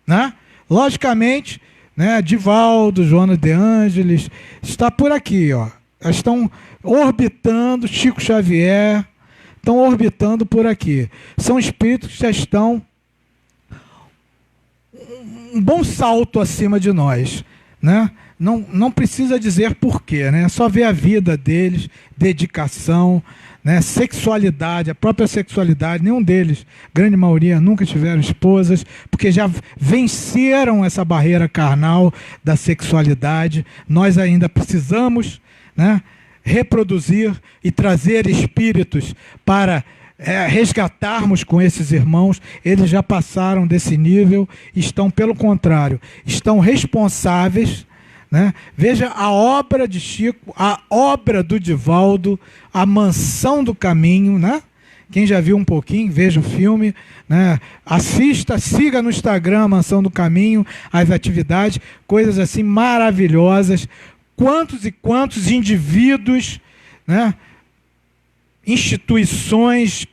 Né? Logicamente, né, Divaldo, Joana de Ângeles, está por aqui. Ó. Estão orbitando, Chico Xavier, estão orbitando por aqui. São espíritos que já estão um bom salto acima de nós. Né? Não precisa dizer porquê, né? É só ver a vida deles, dedicação, né? Sexualidade, a própria sexualidade. Nenhum deles, grande maioria, nunca tiveram esposas, porque já venceram essa barreira carnal da sexualidade. Nós ainda precisamos, né, reproduzir e trazer espíritos para resgatarmos com esses irmãos. Eles já passaram desse nível, estão, pelo contrário, estão responsáveis. Né? Veja a obra de Chico, a obra do Divaldo, a Mansão do Caminho, né? Quem já viu um pouquinho, veja o filme, né? Assista, siga no Instagram a Mansão do Caminho, as atividades, coisas assim maravilhosas. Quantos e quantos indivíduos, né? Instituições,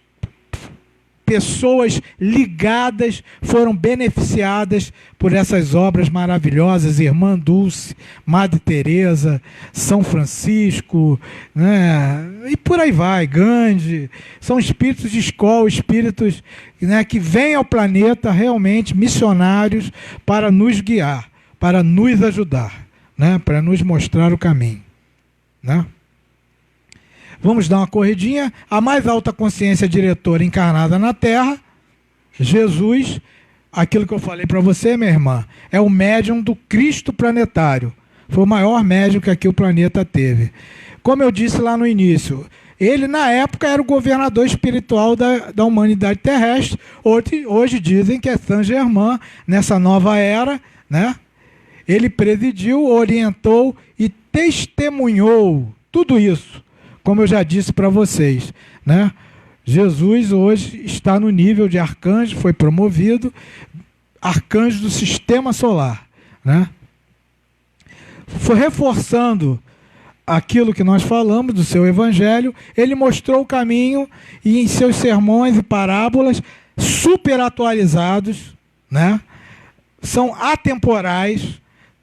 pessoas ligadas foram beneficiadas por essas obras maravilhosas, Irmã Dulce, Madre Teresa, São Francisco, né? E por aí vai, Gandhi. São espíritos de escola, espíritos, né, que vêm ao planeta realmente missionários para nos guiar. para nos ajudar, né? Para nos mostrar o caminho, né? Vamos dar uma corridinha. A mais alta consciência diretora encarnada na Terra, Jesus, aquilo que eu falei para você, minha irmã, é o médium do Cristo planetário. Foi o maior médium que aqui o planeta teve. Como eu disse lá no início, ele na época era o governador espiritual da humanidade terrestre. Hoje dizem que é Saint Germain, nessa nova era, né? Ele presidiu, orientou e testemunhou tudo isso, como eu já disse para vocês, né? Jesus hoje está no nível de arcanjo, foi promovido, arcanjo do sistema solar, né? Foi reforçando aquilo que nós falamos do seu evangelho, ele mostrou o caminho e em seus sermões e parábolas super atualizados, né? São atemporais.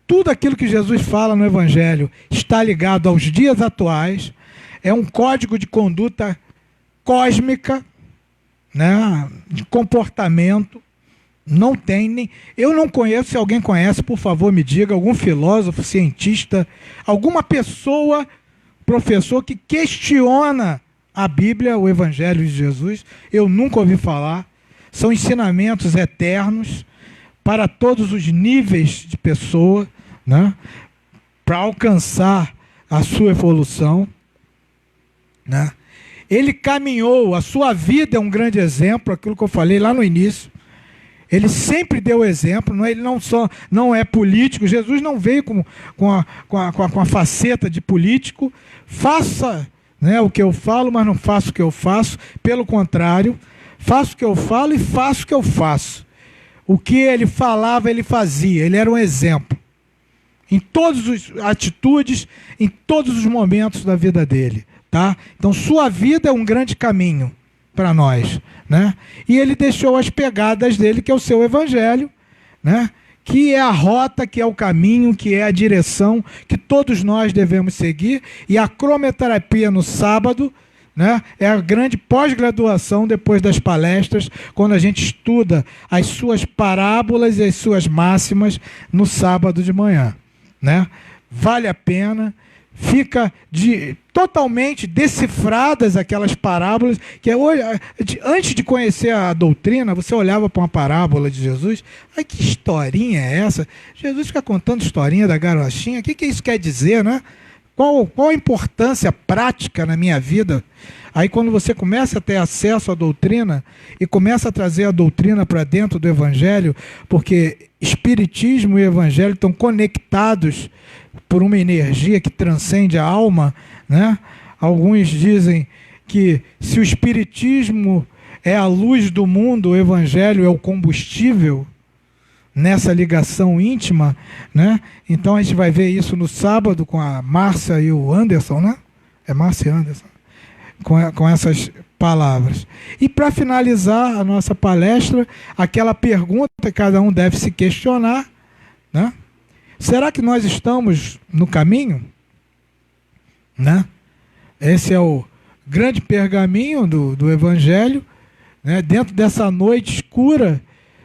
Tudo aquilo que Jesus fala no evangelho está ligado aos dias atuais. É um código de conduta cósmica, né? De comportamento. Não tem nem... Eu não conheço, se alguém conhece, por favor me diga, algum filósofo, cientista, alguma pessoa, professor que questiona a Bíblia, o Evangelho de Jesus. Eu nunca ouvi falar. São ensinamentos eternos para todos os níveis de pessoa, né? Para alcançar a sua evolução, né? Ele caminhou, a sua vida é um grande exemplo, aquilo que eu falei lá no início. Ele sempre deu exemplo, ele não é político. Jesus não veio com a faceta de político. Faça, né, o que eu falo, mas não faço o que eu faço. Pelo contrário, faço o que eu falo e faço o que eu faço. O que ele falava, ele fazia. Ele era um exemplo. Em todas as atitudes, em todos os momentos da vida dele. Tá? Então, sua vida é um grande caminho para nós, né? E ele deixou as pegadas dele, que é o seu evangelho, né? Que é a rota, que é o caminho, que é a direção que todos nós devemos seguir. E a cromoterapia no sábado, né? É a grande pós-graduação depois das palestras, quando a gente estuda as suas parábolas e as suas máximas no sábado de manhã, né? Vale a pena. Fica totalmente decifradas aquelas parábolas, que hoje, antes de conhecer a doutrina, você olhava para uma parábola de Jesus, ai, que historinha é essa? Jesus fica contando historinha da garochinha, o que isso quer dizer, né? Qual a importância prática na minha vida? Aí quando você começa a ter acesso à doutrina e começa a trazer a doutrina para dentro do evangelho, porque espiritismo e evangelho estão conectados por uma energia que transcende a alma, né? Alguns dizem que se o espiritismo é a luz do mundo, o evangelho é o combustível nessa ligação íntima, né? Então a gente vai ver isso no sábado com a Márcia e o Anderson, né? É Márcia e Anderson. Com essas palavras. E para finalizar a nossa palestra, aquela pergunta que cada um deve se questionar, né? Será que nós estamos no caminho? Né? Esse é o grande pergaminho do Evangelho, né? Dentro dessa noite escura,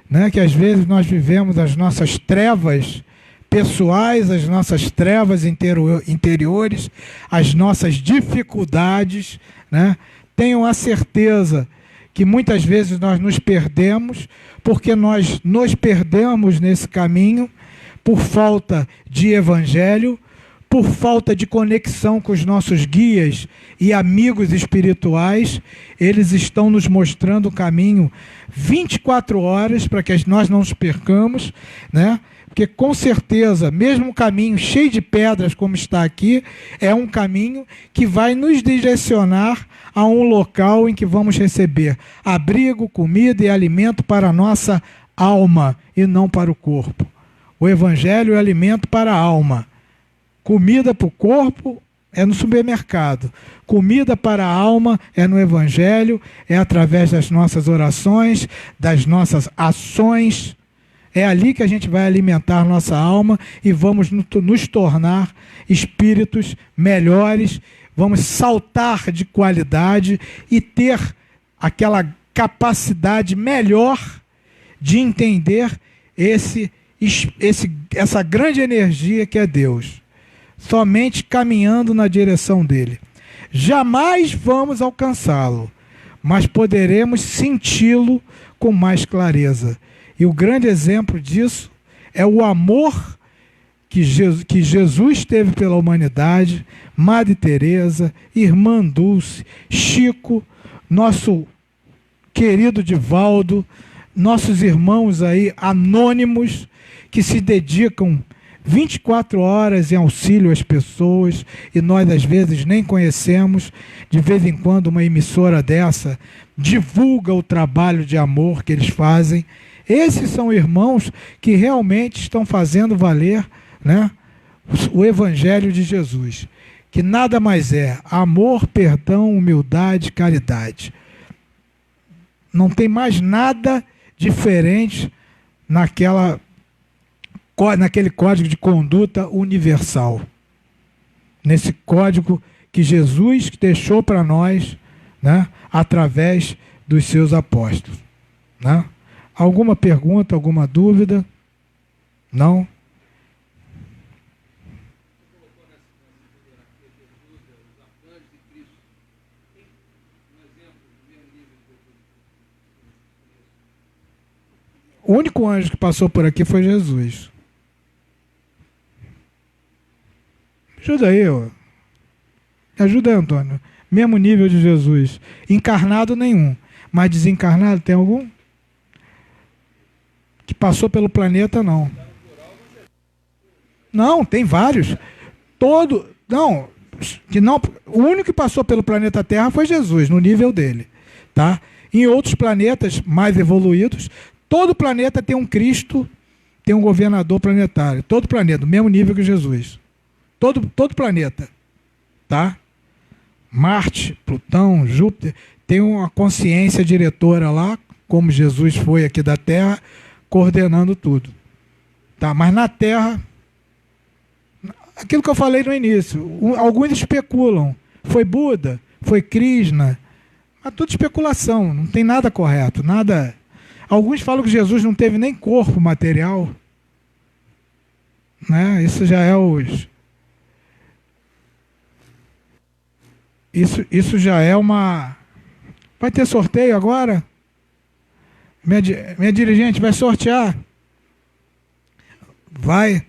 né? Que às vezes nós vivemos as nossas trevas pessoais, as nossas trevas interiores, as nossas dificuldades, né? Tenham a certeza que muitas vezes nós nos perdemos, porque nós nos perdemos nesse caminho, por falta de evangelho, por falta de conexão com os nossos guias e amigos espirituais. Eles estão nos mostrando o caminho 24 horas para que nós não nos percamos, né? Porque com certeza, mesmo um caminho cheio de pedras como está aqui, é um caminho que vai nos direcionar a um local em que vamos receber abrigo, comida e alimento para a nossa alma e não para o corpo. O evangelho é alimento para a alma. Comida para o corpo é no supermercado. Comida para a alma é no evangelho, é através das nossas orações, das nossas ações. É ali que a gente vai alimentar nossa alma e vamos nos tornar espíritos melhores, vamos saltar de qualidade e ter aquela capacidade melhor de entender esse essa grande energia que é Deus, somente caminhando na direção dele. Jamais vamos alcançá-lo, mas poderemos senti-lo com mais clareza. E o grande exemplo disso é o amor que Jesus teve pela humanidade. Madre Teresa, Irmã Dulce, Chico, nosso querido Divaldo, nossos irmãos aí anônimos que se dedicam 24 horas em auxílio às pessoas, e nós às vezes nem conhecemos. De vez em quando uma emissora dessa divulga o trabalho de amor que eles fazem. Esses são irmãos que realmente estão fazendo valer, né, o Evangelho de Jesus, que nada mais é amor, perdão, humildade, caridade. Não tem mais nada diferente naquele código de conduta universal, nesse código que Jesus deixou para nós, né, através dos seus apóstolos, né? Alguma pergunta, alguma dúvida? Não? O único anjo que passou por aqui foi Jesus. Ajuda aí, ó. Ajuda aí, Antônio. Mesmo nível de Jesus. Encarnado nenhum. Mas desencarnado tem algum? Que passou pelo planeta, não. Não, tem vários. O único que passou pelo planeta Terra foi Jesus, no nível dele. Tá? Em outros planetas mais evoluídos, todo planeta tem um Cristo, tem um governador planetário. Todo planeta, do mesmo nível que Jesus. Todo planeta. Tá? Marte, Plutão, Júpiter, tem uma consciência diretora lá, como Jesus foi aqui da Terra, coordenando tudo. Tá? Mas na Terra, aquilo que eu falei no início, alguns especulam. Foi Buda, foi Krishna, mas tudo especulação, não tem nada correto, nada. Alguns falam que Jesus não teve nem corpo material, né? Isso já é Isso já é uma... Vai ter sorteio agora? Minha dirigente vai sortear? Vai?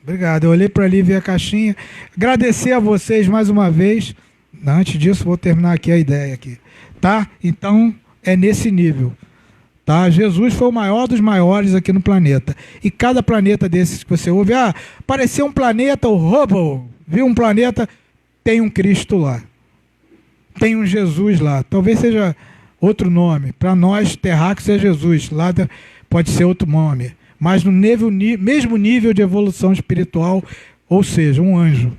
Obrigado. Eu olhei para ali e vi a caixinha. Agradecer a vocês mais uma vez. Antes disso, vou terminar aqui a ideia aqui. Tá? Então, é nesse nível. Tá? Jesus foi o maior dos maiores aqui no planeta. E cada planeta desses que você ouve, apareceu um planeta, o Hubble, viu um planeta, tem um Cristo lá. Tem um Jesus lá. Talvez seja outro nome. Para nós, terráqueos é Jesus. Lá pode ser outro nome. Mas no mesmo nível de evolução espiritual, ou seja, um anjo.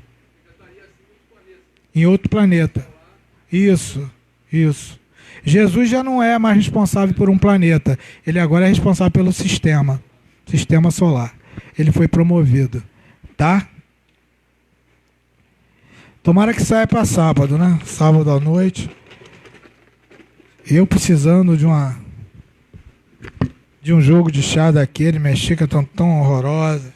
Em outro planeta. Isso. Jesus já não é mais responsável por um planeta. Ele agora é responsável pelo sistema solar. Ele foi promovido. Tá? Tomara que saia para sábado, né? Sábado à noite. Eu precisando de um jogo de chá daquele, minhas xícaras estão tão horrorosas.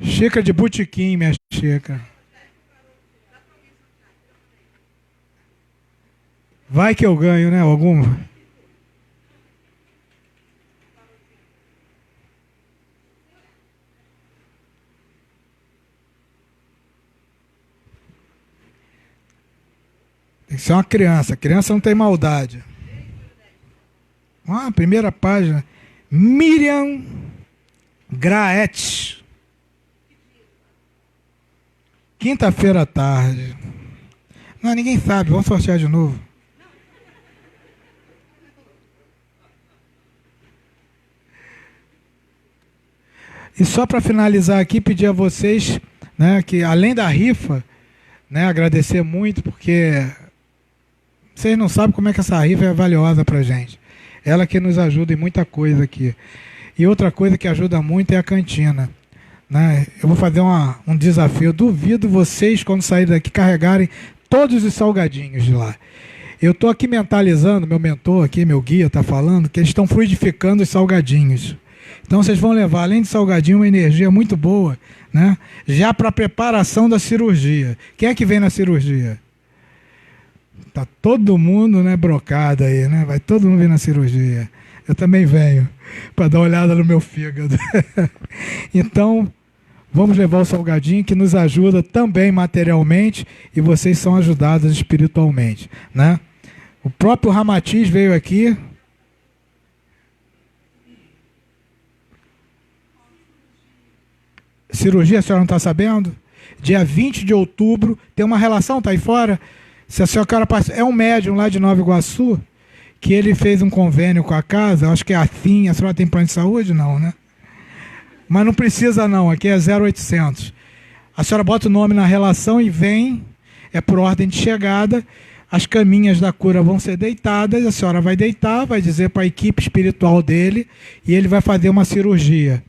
Xícara de botequim, minha xícara. Vai que eu ganho, né? Alguma? Tem que ser uma criança. A criança não tem maldade. Primeira página. Miriam Graet. Quinta-feira à tarde. Não, ninguém sabe. Vamos sortear de novo. E só para finalizar aqui, pedir a vocês, né, que além da rifa, né, agradecer muito, porque vocês não sabem como é que essa rifa é valiosa para a gente. Ela que nos ajuda em muita coisa aqui. E outra coisa que ajuda muito é a cantina. Né? Eu vou fazer um desafio. Eu duvido vocês, quando saírem daqui, carregarem todos os salgadinhos de lá. Eu estou aqui mentalizando, meu mentor aqui, meu guia está falando, que eles estão fluidificando os salgadinhos. Então vocês vão levar, além de salgadinho, uma energia muito boa, né? Já para a preparação da cirurgia. Quem é que vem na cirurgia? Tá todo mundo, né, brocado aí, né? Vai todo mundo vir na cirurgia. Eu também venho para dar uma olhada no meu fígado. Então, vamos levar o salgadinho que nos ajuda também materialmente e vocês são ajudados espiritualmente, né? O próprio Ramatiz veio aqui. Cirurgia, a senhora não está sabendo? Dia 20 de outubro, tem uma relação, tá aí fora? Se a senhora é um médium lá de Nova Iguaçu, que ele fez um convênio com a casa, acho que é a FIM, a senhora tem plano de saúde? Não, né? Mas não precisa não, aqui é 0800. A senhora bota o nome na relação e vem, é por ordem de chegada, as caminhas da cura vão ser deitadas, a senhora vai deitar, vai dizer para a equipe espiritual dele, e ele vai fazer uma cirurgia,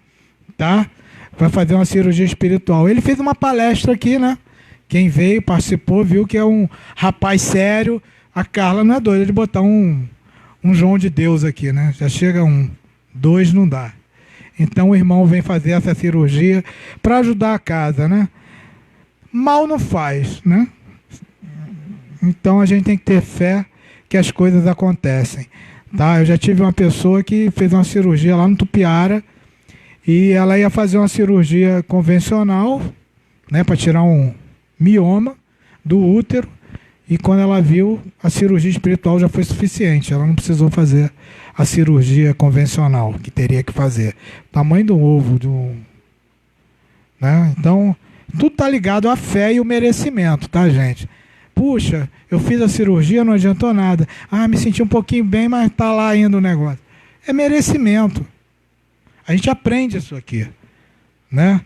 tá? Vai fazer uma cirurgia espiritual. Ele fez uma palestra aqui, né? Quem veio, participou, viu que é um rapaz sério. A Carla não é doida de botar um João de Deus aqui, né? Já chega um, dois não dá. Então o irmão vem fazer essa cirurgia para ajudar a casa, né? Mal não faz, né? Então a gente tem que ter fé que as coisas acontecem, tá? Eu já tive uma pessoa que fez uma cirurgia lá no Tupiara e ela ia fazer uma cirurgia convencional, né, para tirar um mioma do útero, e quando ela viu, a cirurgia espiritual já foi suficiente, ela não precisou fazer a cirurgia convencional que teria que fazer. Tamanho do ovo, né? Então, tudo está ligado à fé e o merecimento, tá, gente? Puxa, eu fiz a cirurgia, não adiantou nada. Ah, me senti um pouquinho bem, mas está lá ainda o negócio. É merecimento. A gente aprende isso aqui, né?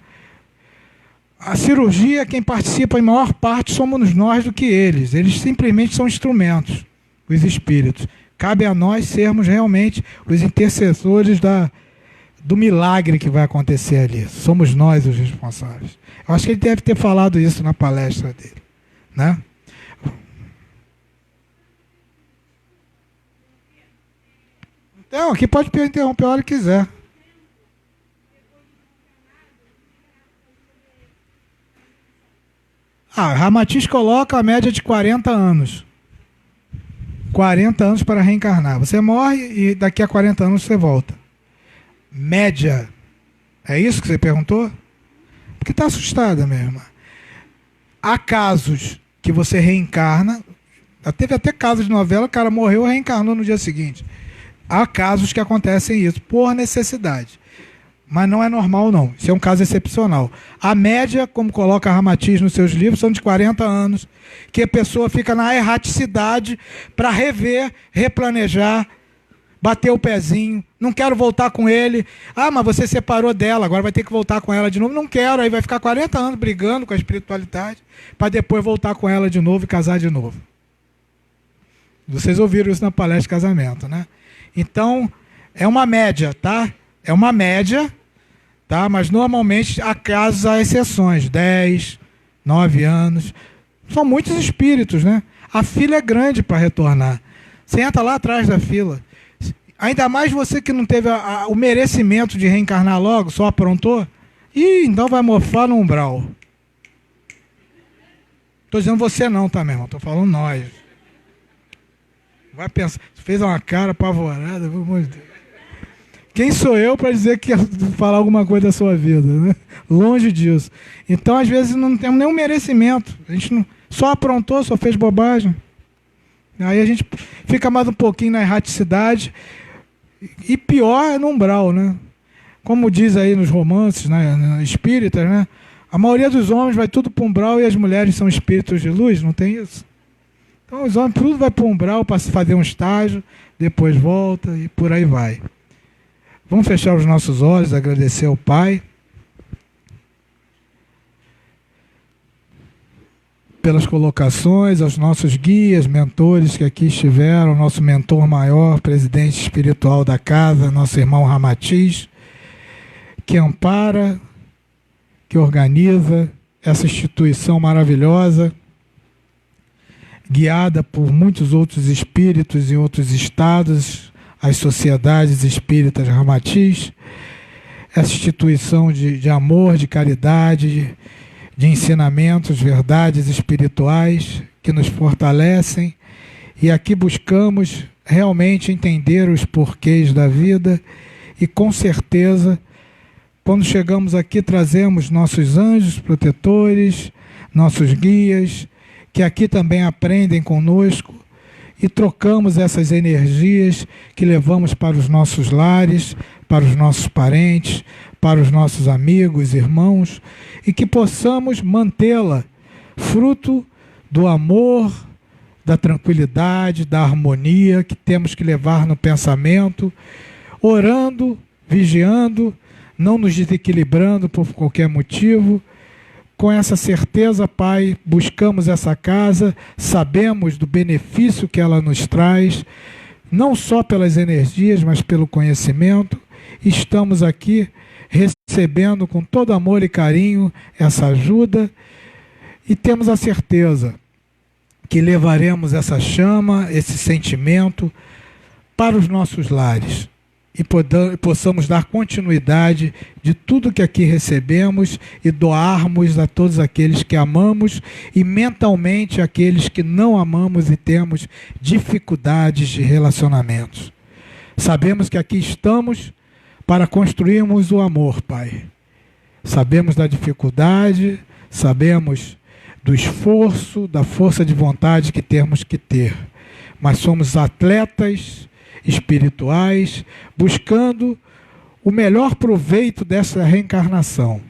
A cirurgia, quem participa em maior parte somos nós do que eles. Eles simplesmente são instrumentos, os espíritos. Cabe a nós sermos realmente os intercessores do milagre que vai acontecer ali. Somos nós os responsáveis. Eu acho que ele deve ter falado isso na palestra dele, né? Então, aqui pode interromper a hora que quiser. Ramatiz coloca a média de 40 anos. 40 anos para reencarnar. Você morre e daqui a 40 anos você volta. Média. É isso que você perguntou? Porque está assustada, minha irmã. Há casos que você reencarna. Teve até casos de novela, o cara morreu e reencarnou no dia seguinte. Há casos que acontecem isso, por necessidade. Mas não é normal, não. Isso é um caso excepcional. A média, como coloca a Ramatiz nos seus livros, são de 40 anos, que a pessoa fica na erraticidade para rever, replanejar, bater o pezinho. Não quero voltar com ele. Ah, mas você separou dela, agora vai ter que voltar com ela de novo. Não quero, aí vai ficar 40 anos brigando com a espiritualidade para depois voltar com ela de novo e casar de novo. Vocês ouviram isso na palestra de casamento, né? Então, é uma média, tá? É uma média, tá? Mas normalmente há casos, há exceções, 10, 9 anos. São muitos espíritos, né? A fila é grande para retornar. Você entra lá atrás da fila. Ainda mais você que não teve o merecimento de reencarnar logo, só aprontou. Ih, então vai mofar no umbral. Estou dizendo você não, tá, meu irmão? Estou falando nós. Vai pensar, fez uma cara apavorada, pelo amor de Deus. Quem sou eu para dizer que falar alguma coisa da sua vida, né? Longe disso. Então, às vezes, não temos nenhum merecimento. A gente não, só aprontou, só fez bobagem. Aí a gente fica mais um pouquinho na erraticidade. E pior é no umbral, né? Como diz aí nos romances, né, espíritas, né? A maioria dos homens vai tudo para o umbral e as mulheres são espíritos de luz, não tem isso? Então os homens tudo vai para o umbral para fazer um estágio, depois volta e por aí vai. Vamos fechar os nossos olhos, agradecer ao Pai pelas colocações, aos nossos guias, mentores que aqui estiveram, nosso mentor maior, presidente espiritual da casa, nosso irmão Ramatiz, que ampara, que organiza essa instituição maravilhosa. guiada por muitos outros espíritos em outros estados, as sociedades espíritas Ramatiz, essa instituição de amor, de caridade, de ensinamentos, verdades espirituais que nos fortalecem, e aqui buscamos realmente entender os porquês da vida, e com certeza, quando chegamos aqui, trazemos nossos anjos protetores, nossos guias, que aqui também aprendem conosco, e trocamos essas energias que levamos para os nossos lares, para os nossos parentes, para os nossos amigos, irmãos, e que possamos mantê-la fruto do amor, da tranquilidade, da harmonia que temos que levar no pensamento, orando, vigiando, não nos desequilibrando por qualquer motivo. Com essa certeza, Pai, buscamos essa casa, sabemos do benefício que ela nos traz, não só pelas energias, mas pelo conhecimento. Estamos aqui recebendo com todo amor e carinho essa ajuda, e temos a certeza que levaremos essa chama, esse sentimento para os nossos lares, e possamos dar continuidade de tudo que aqui recebemos e doarmos a todos aqueles que amamos, e mentalmente aqueles que não amamos e temos dificuldades de relacionamentos. Sabemos que aqui estamos para construirmos o amor, Pai. Sabemos da dificuldade, sabemos do esforço, da força de vontade que temos que ter, mas somos atletas espirituais, buscando o melhor proveito dessa reencarnação,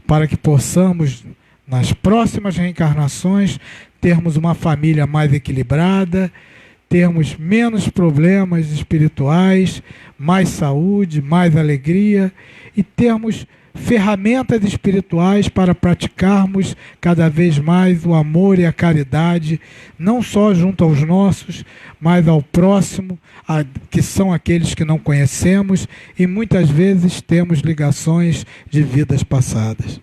para que possamos, nas próximas reencarnações, termos uma família mais equilibrada, termos menos problemas espirituais, mais saúde, mais alegria, e termos ferramentas espirituais para praticarmos cada vez mais o amor e a caridade, não só junto aos nossos, mas ao próximo, que são aqueles que não conhecemos, e muitas vezes temos ligações de vidas passadas.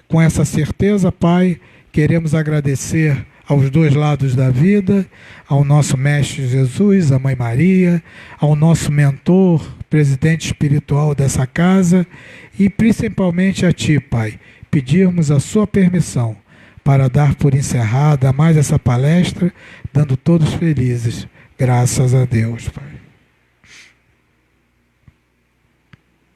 Com essa certeza, Pai, queremos agradecer aos dois lados da vida, ao nosso Mestre Jesus, a Mãe Maria, ao nosso mentor, presidente espiritual dessa casa, e principalmente a Ti, Pai, pedirmos a Sua permissão para dar por encerrada mais essa palestra, dando todos felizes. Graças a Deus, Pai.